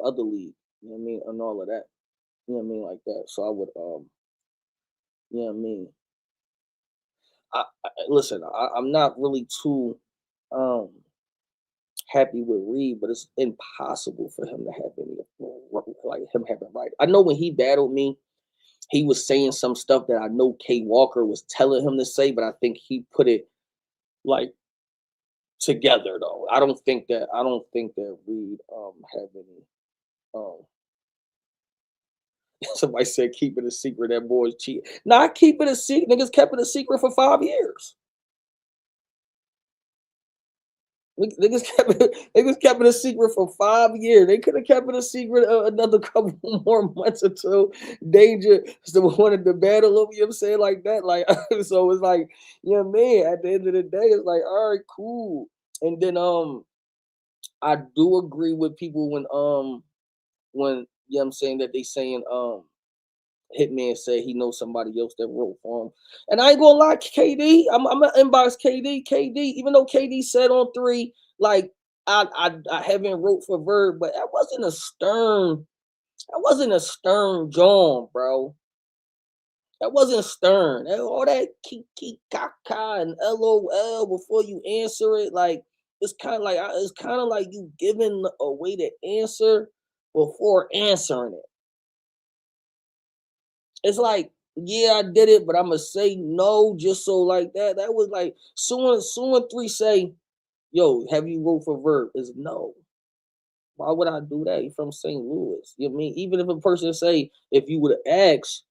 other league. You know what I mean? And all of that. You know what I mean? Like that. So I would you know what I mean? Listen, I'm not really too um happy with Reed, but it's impossible for him to have any like him having right. I know when he battled me, he was saying some stuff that I know K Walker was telling him to say, but I think he put it like together though. I don't think that Reed have any um somebody said keep it a secret that boys cheat. Not keep it a secret. Niggas kept it a secret for 5 years. Niggas kept it a secret for 5 years. They could have kept it a secret another couple more months or two. Danger still wanted to battle him, you know what I'm saying? Like that. Like so it's like, you know what I mean? At the end of the day, it's like, all right, cool. And then I do agree with people when you know what I'm saying that they saying Hitman said he knows somebody else that wrote for him. And I ain't gonna lie, KD, I'm gonna inbox KD. KD, even though KD said on three, like I haven't wrote for Verb, but that wasn't a stern John, bro. That wasn't stern. All that kiki kaka and LOL before you answer it, like it's kind of like you giving a way to answer before answering it. It's like, yeah, I did it, but I'm gonna say no just so like that. That was like soon three say, yo, have you wrote for Verb? Is no. Why would I do that? You from St. Louis. You know what I mean? Even if a person say, if you would ask,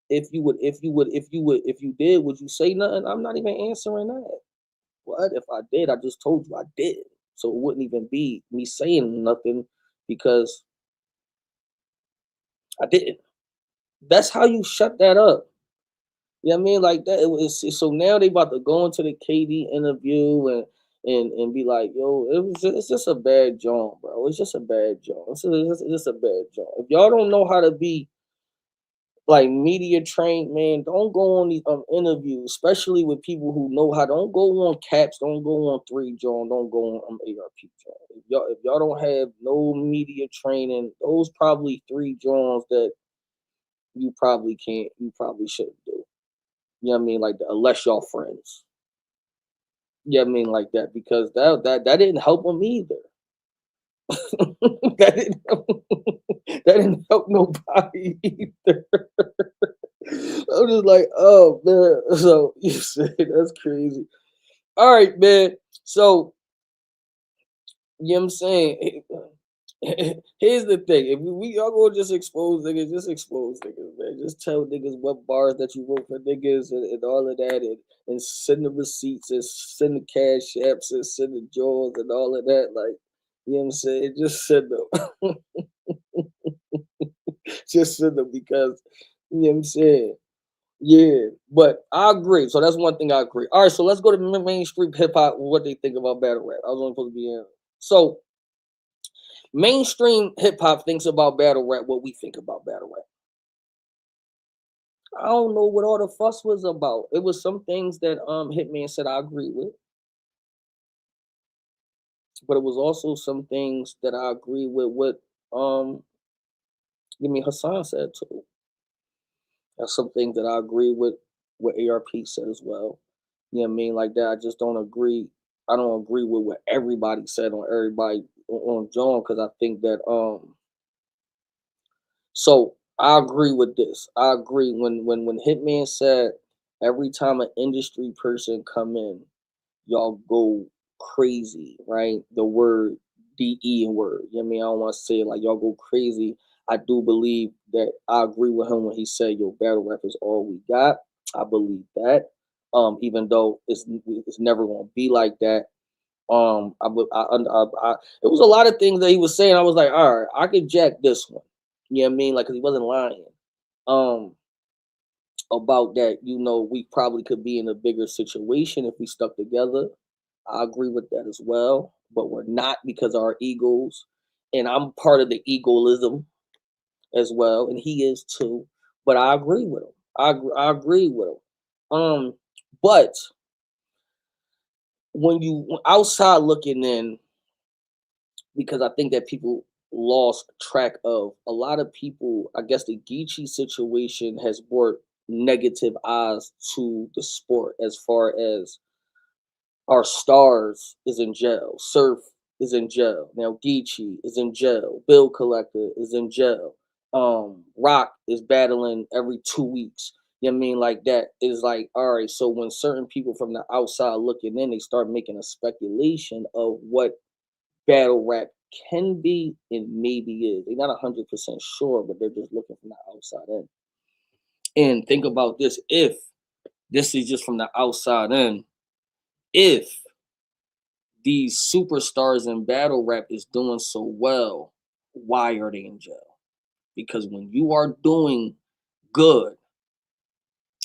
if you did, would you say nothing? I'm not even answering that. What if I did? I just told you I did. So it wouldn't even be me saying nothing because I didn't. That's how you shut that up. You know what I mean? Like that. So now they about to go into the KD interview and be like, yo, it's just a bad joint, bro. It's just a bad joint. It's just a bad joint. If y'all don't know how to be like media trained, man, don't go on these interviews, especially with people who know how. Don't go on caps. Don't go on three John. Don't go on ARP John. If y'all don't have no media training, those probably three Johns that you probably can't. You probably shouldn't do. You know what I mean? Like unless y'all friends. Yeah, I mean like that because that didn't help him either. that didn't help, that didn't help nobody either. I'm just like, oh man. So you say that's crazy. All right, man. So you know what I'm saying? Here's the thing. If we all gonna just expose niggas, just expose niggas, man. Just tell niggas what bars that you wrote for niggas and all of that and send the receipts and send the cash apps and send the jaws and all of that. Like, you know what I'm saying? Just send them. Just send them because you know what I'm saying? Yeah, but I agree. So that's one thing I agree. All right, so let's go to mainstream hip hop. What they think about battle rap? I was only supposed to be in. So mainstream hip hop thinks about battle rap. What we think about battle rap? I don't know what all the fuss was about. It was some things that Hitman said I agree with, but it was also some things that I agree with what you mean Hassan said too. That's some things that I agree with what ARP said as well. You know what I mean? Like that. I just don't agree. I don't agree with what everybody said on everybody on John because I think that so I agree with this. I agree when Hitman said every time an industry person come in, y'all go crazy, right? The word DE and word. You know what I mean? I don't want to say it like y'all go crazy. I do believe that I agree with him when he said, "Yo, battle rap is all we got." I believe that. Even though it's never gonna be like that. It was a lot of things that he was saying. I was like, all right, I could jack this one. You know what I mean? Like, cause he wasn't lying. Um, about that, we probably could be in a bigger situation if we stuck together. I agree with that as well, but we're not because of our egos, and I'm part of the egoism as well, and he is too. But I agree with him. I agree with him. But when you outside looking in, because I think that people lost track of a lot of people. I guess the Geechee situation has brought negative eyes to the sport as far as our stars is in jail. Surf is in jail. Now Geechee is in jail. Bill Collector is in jail. Rock is battling every 2 weeks. You know what I mean? Like that is like, all right, so when certain people from the outside looking in, they start making a speculation of what battle rap can be and maybe is. They're not 100% sure, but they're just looking from the outside in. And think about this: if this is just from the outside in, if these superstars in battle rap is doing so well, why are they in jail? Because when you are doing good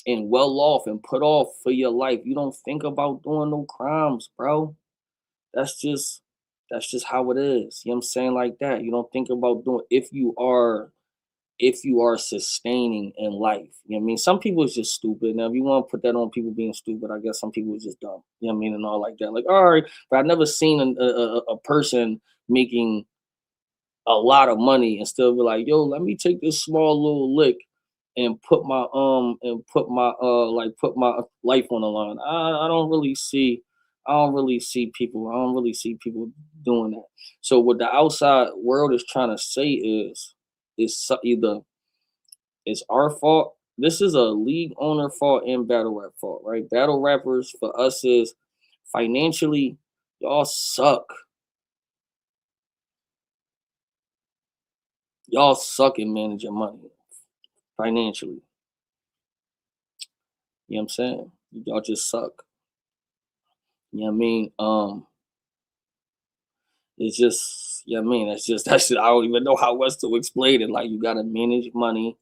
and well off and put off for your life, you don't think about doing no crimes, bro. That's just that's just how it is. You know what I'm saying? Like that. You don't think about doing if you are sustaining in life. You know what I mean? Some people is just stupid. Now, if you want to put that on people being stupid, I guess some people is just dumb. You know what I mean? And all like that. Like, all right, but I've never seen a person making a lot of money and still be like, yo, let me take this small little lick and put my life on the line. I don't really see people doing that. So what the outside world is trying to say is either it's our fault. This is a league owner fault and battle rap fault, right? Battle rappers for us is financially, y'all suck. Y'all suck in managing money financially. You know what I'm saying? Y'all just suck. You know what I mean? It's just, you know what I mean? It's just that shit. I don't even know how else to explain it. Like you gotta manage money,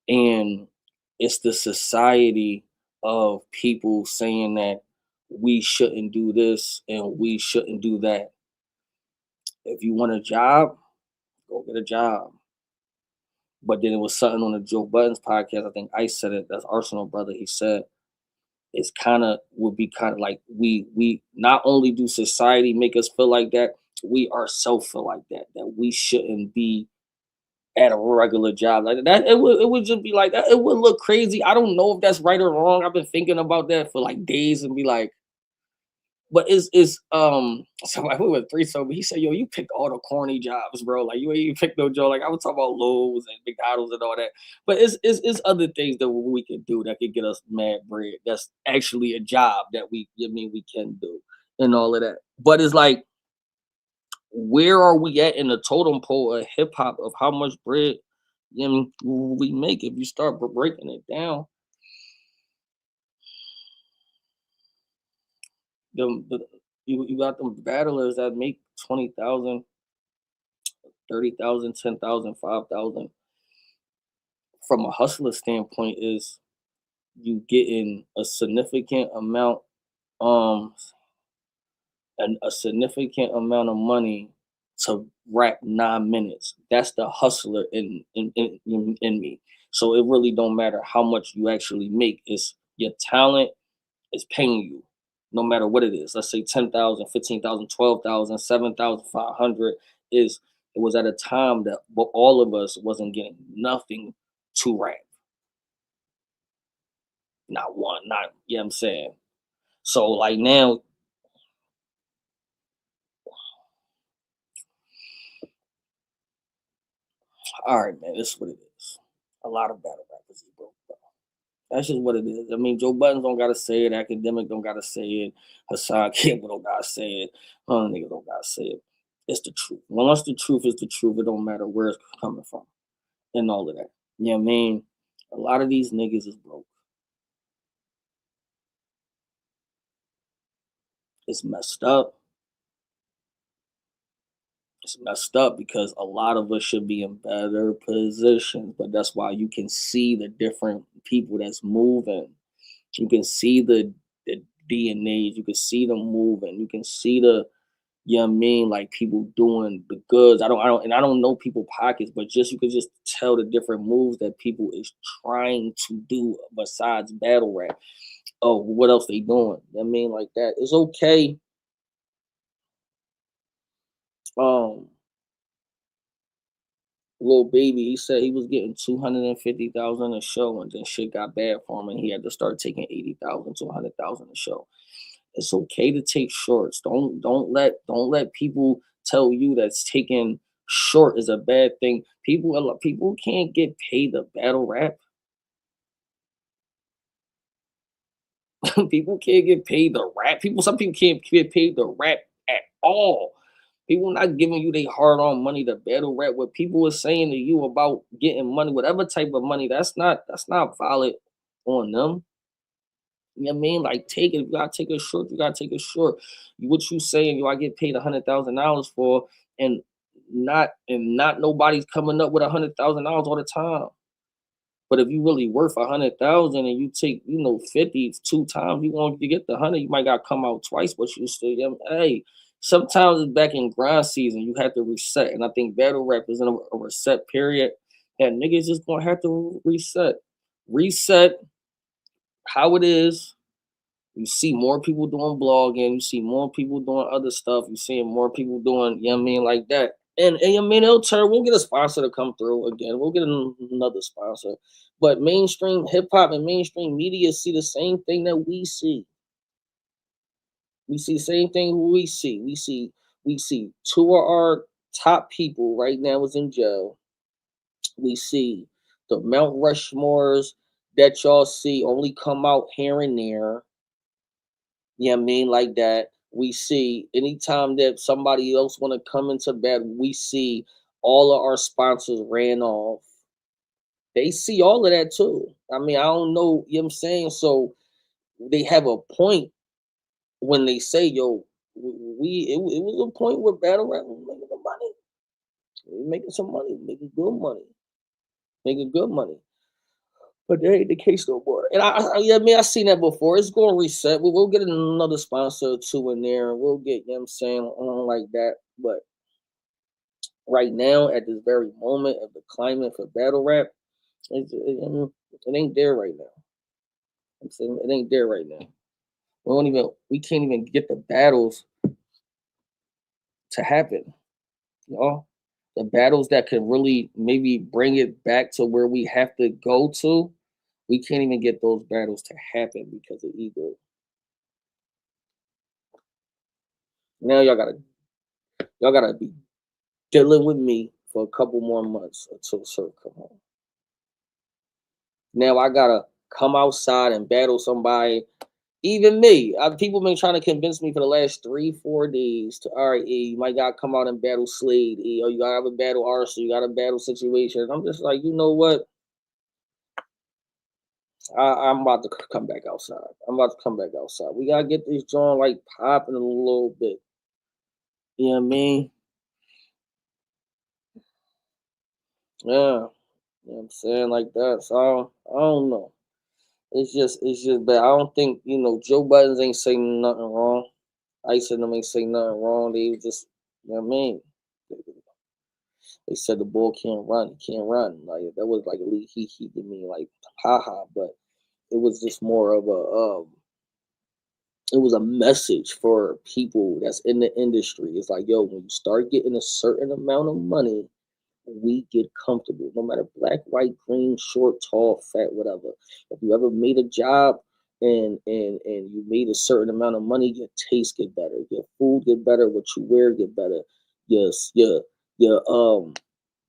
and it's the society of people saying that we shouldn't do this and we shouldn't do that. If you want a job, go get a job. But then it was something on the Joe Buttons podcast. I think I said it. That's Arsenal brother. He said it's kind of would be kind of like we not only do society make us feel like that, we ourselves feel like that we shouldn't be at a regular job like that. It would just be like that. It would look crazy. I don't know if that's right or wrong. I've been thinking about that for like days and be like, But it's so I went with three sober. He said, "Yo, you picked all the corny jobs, bro. Like you ain't even picked no job. Like I was talking about Lowe's and McDonald's and all that. But it's other things that we can do that could get us mad bread. That's actually a job that we can do and all of that. But it's like, where are we at in the totem pole of hip hop of how much bread we make if you start breaking it down? The you got them battlers that make 20,000, 30,000, 10,000, 5,000. From a hustler standpoint, is you getting a significant amount, um, and a significant amount of money to rap 9 minutes. That's the hustler in me. So it really don't matter how much you actually make. It's your talent is paying you, no matter what it is. Let's say 10,000, 15,000, 12,000, 7,500 is it was at a time that all of us wasn't getting nothing to rap. Not one, not you know what I'm saying. So like now, all right, man, this is what it is. A lot of battle rappers is broke, bro. That's just what it is. I mean, Joe Buttons don't gotta say it, Academic don't gotta say it, Hassan Campbell don't gotta say it, other niggas don't gotta say it. It's the truth. Once the truth is the truth, it don't matter where it's coming from and all of that. You know what I mean? A lot of these niggas is broke. It's messed up. It's messed up because a lot of us should be in better positions, but that's why you can see the different people that's moving. You can see the DNAs, you can see them moving, you can see the you know what I mean, like people doing the goods. I don't know people pockets, but just you could just tell the different moves that people is trying to do besides battle rap. Oh, what else they doing? You know what I mean, like that. It's okay. Um, Little baby, he said he was getting 250,000 a show, and then shit got bad for him, and he had to start taking 80,000 to 100,000 a show. It's okay to take shorts. Don't let people tell you that taking short is a bad thing. People can't get paid to battle rap. People can't get paid to rap. Some people can't get paid to rap at all. People not giving you they hard on money to battle rap. What people are saying to you about getting money, whatever type of money, that's not valid on them. You know what I mean? Like take it. If you gotta take a short, you gotta take a short. What you saying, I get paid $100,000 for, and not nobody's coming up with $100,000 all the time. But if you really worth 100,000 and you take, 50 two times, you want to get the 100, you might got to come out twice, but you still, hey, sometimes it's back in grind season, you have to reset. And I think battle rap is in a reset period. And niggas just gonna have to reset. Reset how it is. You see more people doing blogging, you see more people doing other stuff, you seeing more people doing, you know what I mean, like that. And I mean, it'll turn, we'll get a sponsor to come through again. We'll get another sponsor. But mainstream hip hop and mainstream media see the same thing that we see. We see the same thing we see. We see two of our top people right now is in jail. We see the Mount Rushmores that y'all see only come out here and there. You know what I mean? Like that. We see anytime that somebody else want to come into bed, we see all of our sponsors ran off. They see all of that too. I mean, I don't know, you know what I'm saying? So they have a point when they say, yo, it was a point where battle rap was making some money. We were making some money, making good money, making good money. But that ain't the case no more. And yeah, I mean, I've seen that before. It's going to reset. We'll get another sponsor or two in there, and we'll get, you know what I'm saying, on like that. But right now, at this very moment of the climate for battle rap, it ain't there right now. I'm saying it ain't there right now. We can't even get the battles to happen. You know, the battles that could really maybe bring it back to where we have to go to. We can't even get those battles to happen because of ego. Now y'all gotta be dealing with me for a couple more months until Sir come home. Now I gotta come outside and battle somebody. Even me, people been trying to convince me for the last 3, 4 days to all right, E, you might gotta come out and battle Slade, E, or you gotta have a battle Arsenal, you gotta battle situation. I'm just like, you know what? I'm about to come back outside. I'm about to come back outside. We gotta get this joint like popping a little bit. You know what I mean? Yeah. You know what I'm saying? Like that. So I don't know. It's just bad. I don't think, Joe Buttons ain't saying nothing wrong. Ice and them ain't saying nothing wrong. They just, you know what I mean? They said the bull can't run. He can't run. Like that was like a little he to me, like haha. But it was just more of it was a message for people that's in the industry. It's like, yo, when you start getting a certain amount of money, we get comfortable. No matter black, white, green, short, tall, fat, whatever. If you ever made a job and you made a certain amount of money, your taste get better, your food get better, what you wear get better, yes, your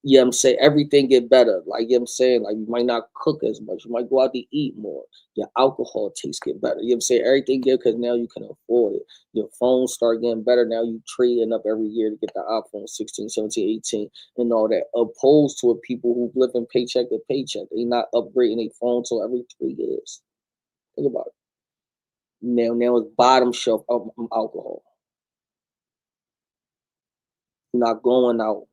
yeah, I'm saying everything get better. Like, I'm saying, like, you might not cook as much. You might go out to eat more. Your alcohol taste get better. I'm saying everything get because now you can afford it. Your phones start getting better. Now you trading up every year to get the iPhone 16, 17, 18, and all that. Opposed to a people who living paycheck to paycheck. They not upgrading their phone till every 3 years. Think about it. Now it's bottom shelf alcohol. You're not going out.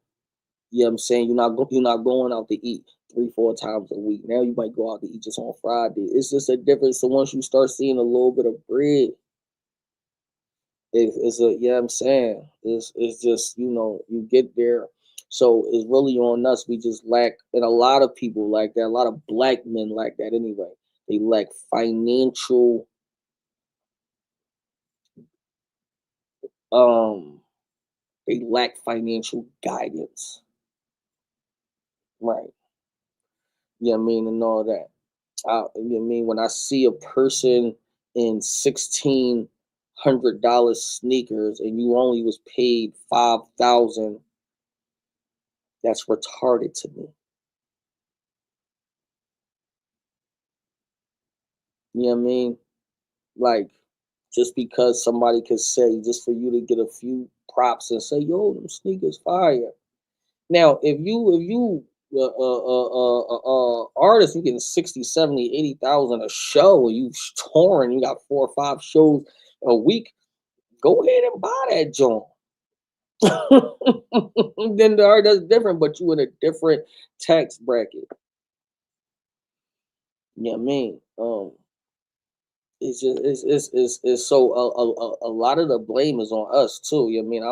You know what I'm saying? You're not going out to eat 3, 4 times a week. Now you might go out to eat just on Friday. It's just a difference. So once you start seeing a little bit of bread, it's a yeah, I'm saying it's just you get there. So it's really on us. We just lack, and a lot of people like that. A lot of black men like that anyway. They lack financial um they lack financial guidance. Right. You know what I mean? And all that. You know what I mean? When I see a person in $1,600 sneakers and you only was paid 5,000, that's retarded to me. You know what I mean? Like, just because somebody could say, just for you to get a few props and say, yo, them sneakers fire. Now, if you artist, you getting 60, 70, 80,000 a show, and you touring, you got 4 or 5 shows a week, go ahead and buy that joint. Then the art that's different, but you in a different tax bracket. You know what I mean? It's just it's so a lot of the blame is on us too. You know what I mean?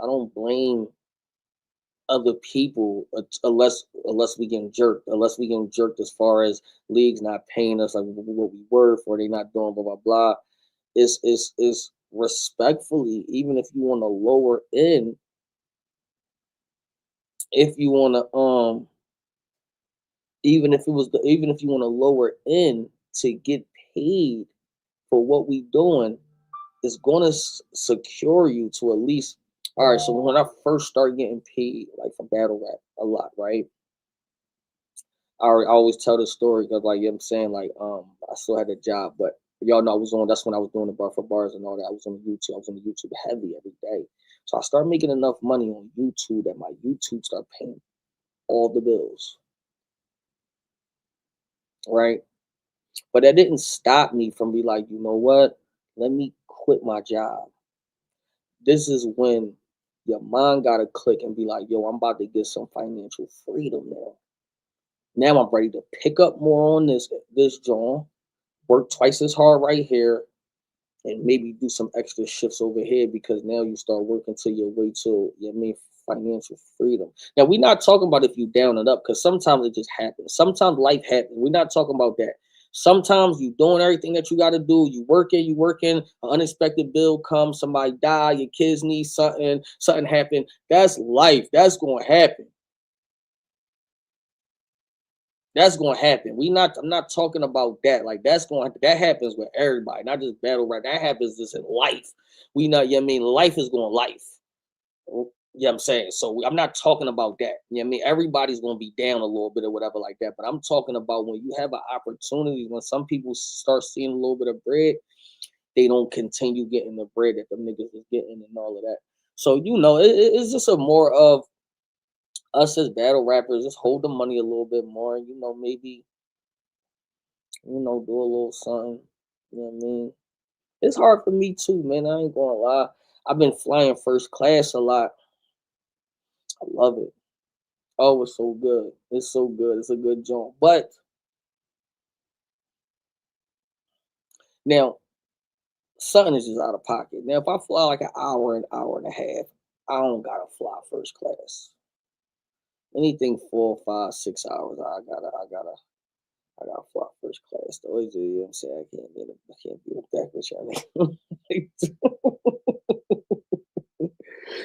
I don't blame other people unless we getting jerked, as far as leagues not paying us like what we were for, they not doing blah blah blah. It's respectfully, even if you want to lower end, if you want to even if you want to lower in to get paid for what we doing, it's going to secure you to at least. All right, so when I first started getting paid like for battle rap a lot, right? I always tell the story because, like, you know what I'm saying, like, I still had a job, but y'all know that's when I was doing the bar for bars and all that. I was on YouTube. I was on YouTube heavy every day. So I started making enough money on YouTube that my YouTube started paying all the bills, right? But that didn't stop me from be like, you know what? Let me quit my job. This is when your mind gotta click and be like, yo, I'm about to get some financial freedom now. Now I'm ready to pick up more on this joint, work twice as hard right here, and maybe do some extra shifts over here because now you start working to your way to your main financial freedom. Now we're not talking about if you down and up because sometimes it just happens. Sometimes life happens. We're not talking about that. Sometimes you doing everything that you got to do. You working. An unexpected bill comes. Somebody die. Your kids need something. Something happen. That's life. That's going to happen. That's gonna happen. I'm not talking about that. Like that happens with everybody, not just battle rap. That happens just in life. We know, you know what I mean? Life is going life. Yeah, I'm saying. So I'm not talking about that. You know what I mean? Everybody's gonna be down a little bit or whatever like that. But I'm talking about when you have an opportunity, when some people start seeing a little bit of bread, they don't continue getting the bread that them niggas is getting and all of that. So it's just a more of us as battle rappers, just hold the money a little bit more, and maybe do a little something. You know what I mean? It's hard for me too, man. I ain't gonna lie. I've been flying first class a lot. I love it. Oh, it's so good. It's so good. It's a good joint. But now something is just out of pocket. Now, if I fly like an hour and a half, I don't gotta fly first class. Anything 4, 5, 6 hours, I gotta fly first class. Though, you know what I'm saying? I can't be with that with y'all.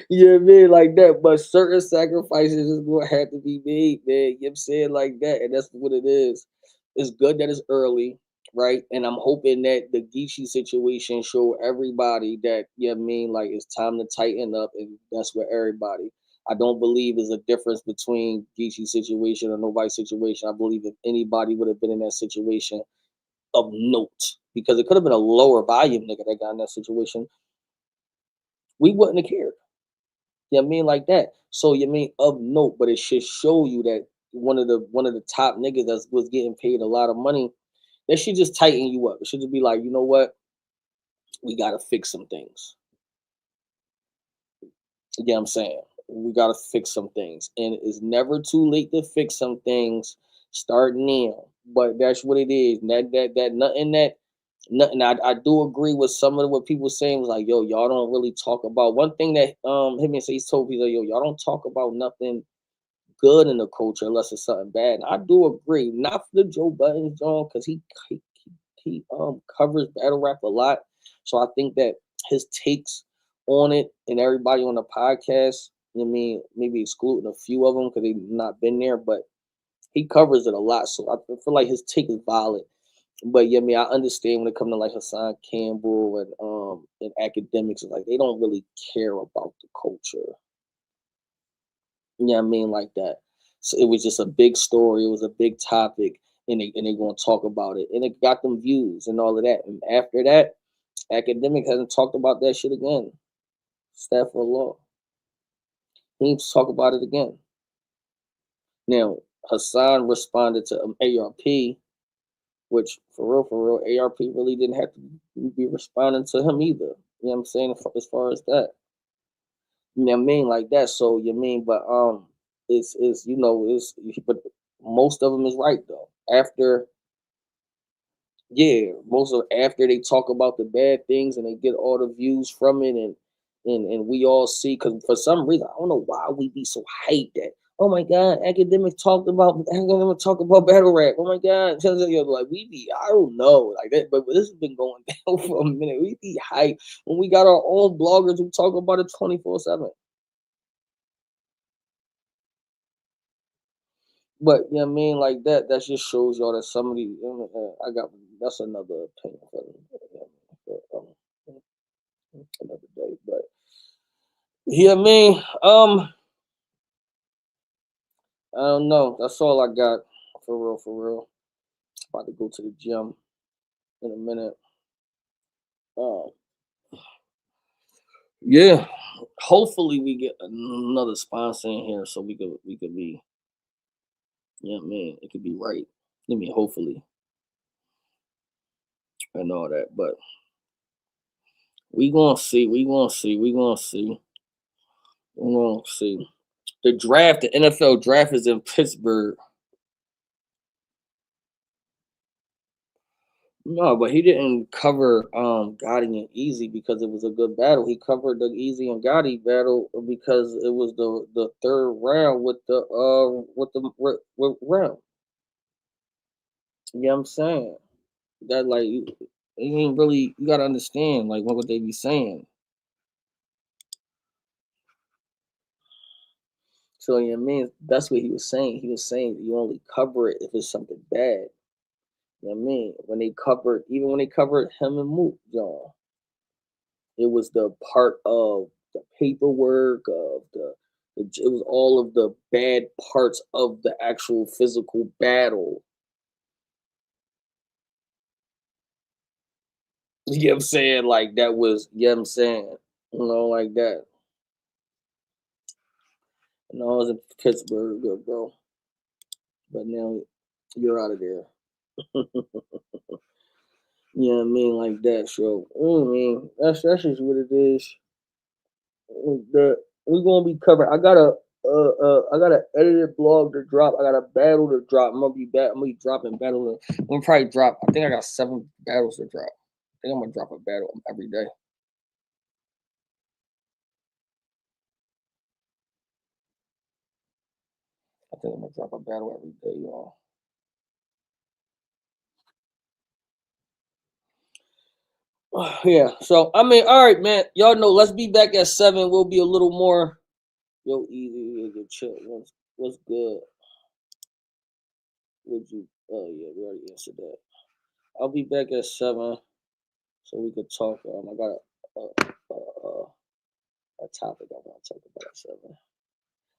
You know what I mean? Like that. But certain sacrifices is gonna have to be made, man. You know what I'm saying? Like that. And that's what it is. It's good that it's early, right? And I'm hoping that the Geechee situation show everybody that, you know what I mean, like it's time to tighten up, and that's where everybody. I don't believe there's a difference between Geechee situation or nobody situation. I believe if anybody would have been in that situation of note, because it could have been a lower volume nigga that got in that situation, we wouldn't have cared. You know what I mean? Like that. So you mean of note, but it should show you that one of the top niggas that was getting paid a lot of money, that should just tighten you up. It should just be like, you know what? We gotta fix some things. You know what I'm saying? We gotta fix some things. And it's never too late to fix some things. Start now. But that's what it is. Nothing. I do agree with some of what people saying was like, yo, y'all don't really talk about one thing that him and he's told people, yo, y'all don't talk about nothing good in the culture unless it's something bad. And I do agree, not for the Joe Budden John, because he covers battle rap a lot. So I think that his takes on it and everybody on the podcast, you know what I mean, maybe excluding a few of them because they've not been there, but he covers it a lot. So I feel like his take is valid. But yeah, I mean, I understand when it comes to like Hassan Campbell and academics, it's like they don't really care about the culture. You know what I mean? Like that. So it was just a big story, it was a big topic, and they gonna talk about it. And it got them views and all of that. And after that, academic hasn't talked about that shit again. Staff of law. He needs to talk about it again. Now, Hassan responded to ARP, which for real, ARP really didn't have to be responding to him either. You know what I'm saying? As far as that. You know what I mean? Like that. So you mean, but it's but most of them is right though. After yeah, most of after they talk about the bad things and they get all the views from it, and we all see, because for some reason I don't know why we be so hyped that, oh my god, academic talk about battle rap, oh my god, like we be, I don't know, like that, but this has been going down for a minute. We be hyped when we got our own bloggers who talk about it 24/7. But you know what I mean, like that. That just shows y'all that somebody. I got that's another opinion for another day. But yeah, I mean, I don't know. That's all I got for real. For real. About to go to the gym in a minute. Um, yeah. Hopefully we get another sponsor in here so we could be. Yeah, man, it could be right. I mean, hopefully and all that. But we gonna see. We gonna see. We gonna see. We gonna see. The NFL draft is in Pittsburgh. No, but he didn't cover Gotti and Easy because it was a good battle. He covered the Easy and Gotti battle because it was the third round with round. You know what I'm saying? That like you ain't really, you gotta understand like what would they be saying. So you know what I mean? That's what he was saying. He was saying you only cover it if it's something bad. You know what I mean? Even when they covered him and Mook, John, it was the part of the paperwork of it was all of the bad parts of the actual physical battle. You know what I'm saying? Like that was, you know what I'm saying? Like that. And I was in Pittsburgh, bro. But now you're out of there. You know what I mean? Like that. So, I mean, that's just what it is. That we're gonna be covered. I got a edited blog to drop. I got a battle to drop. I'm gonna be dropping battle. I'm gonna probably drop. I think I got 7 battles to drop. I think I'm gonna drop a battle every day. I think I'm gonna drop a battle every day, y'all. Yeah. So I mean, all right, man. Y'all know. Let's be back at 7. We'll be a little more. Yo, easy, good chill. What's good? Would you? Oh yeah, we already answered that. I'll be back at 7, so we could talk. I got a topic I want to talk about at 7.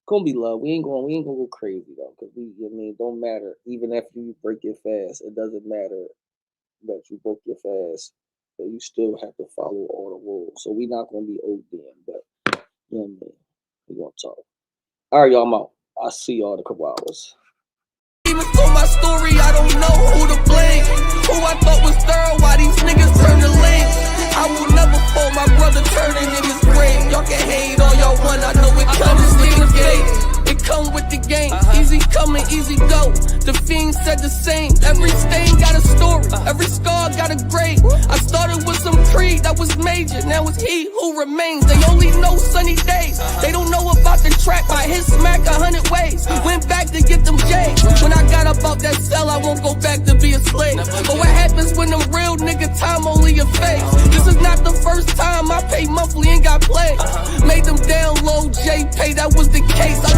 Gonna be love. We ain't gonna go crazy though, cause I mean, it don't matter. Even after you break your fast, it doesn't matter that you broke your fast. So you still have to follow all the rules. So we not gonna be ODing, but you know what I mean. We gonna talk. All right, y'all. I'm out. I'll see y'all in a couple hours. Even for my story, I don't know who to blame. Who I thought was thorough, why these niggas turn to lame. I will never fall, my brother turning in his grave. Y'all can hate all y'all want, I know it comes with the game. It come with the game, easy coming, easy go. The Fiend said the same, every stain got a story, every scar got a grade. I started with some creed that was major, now it's he who remains. They only know sunny days, they don't know about the track. I hit smack 100 ways, went back to get them J's. When I got up out that cell, I won't go back to be a slave. But what happens when them real nigga time only a phase? This is not the first time I paid monthly and got played. Made them down low, J pay, that was the case. I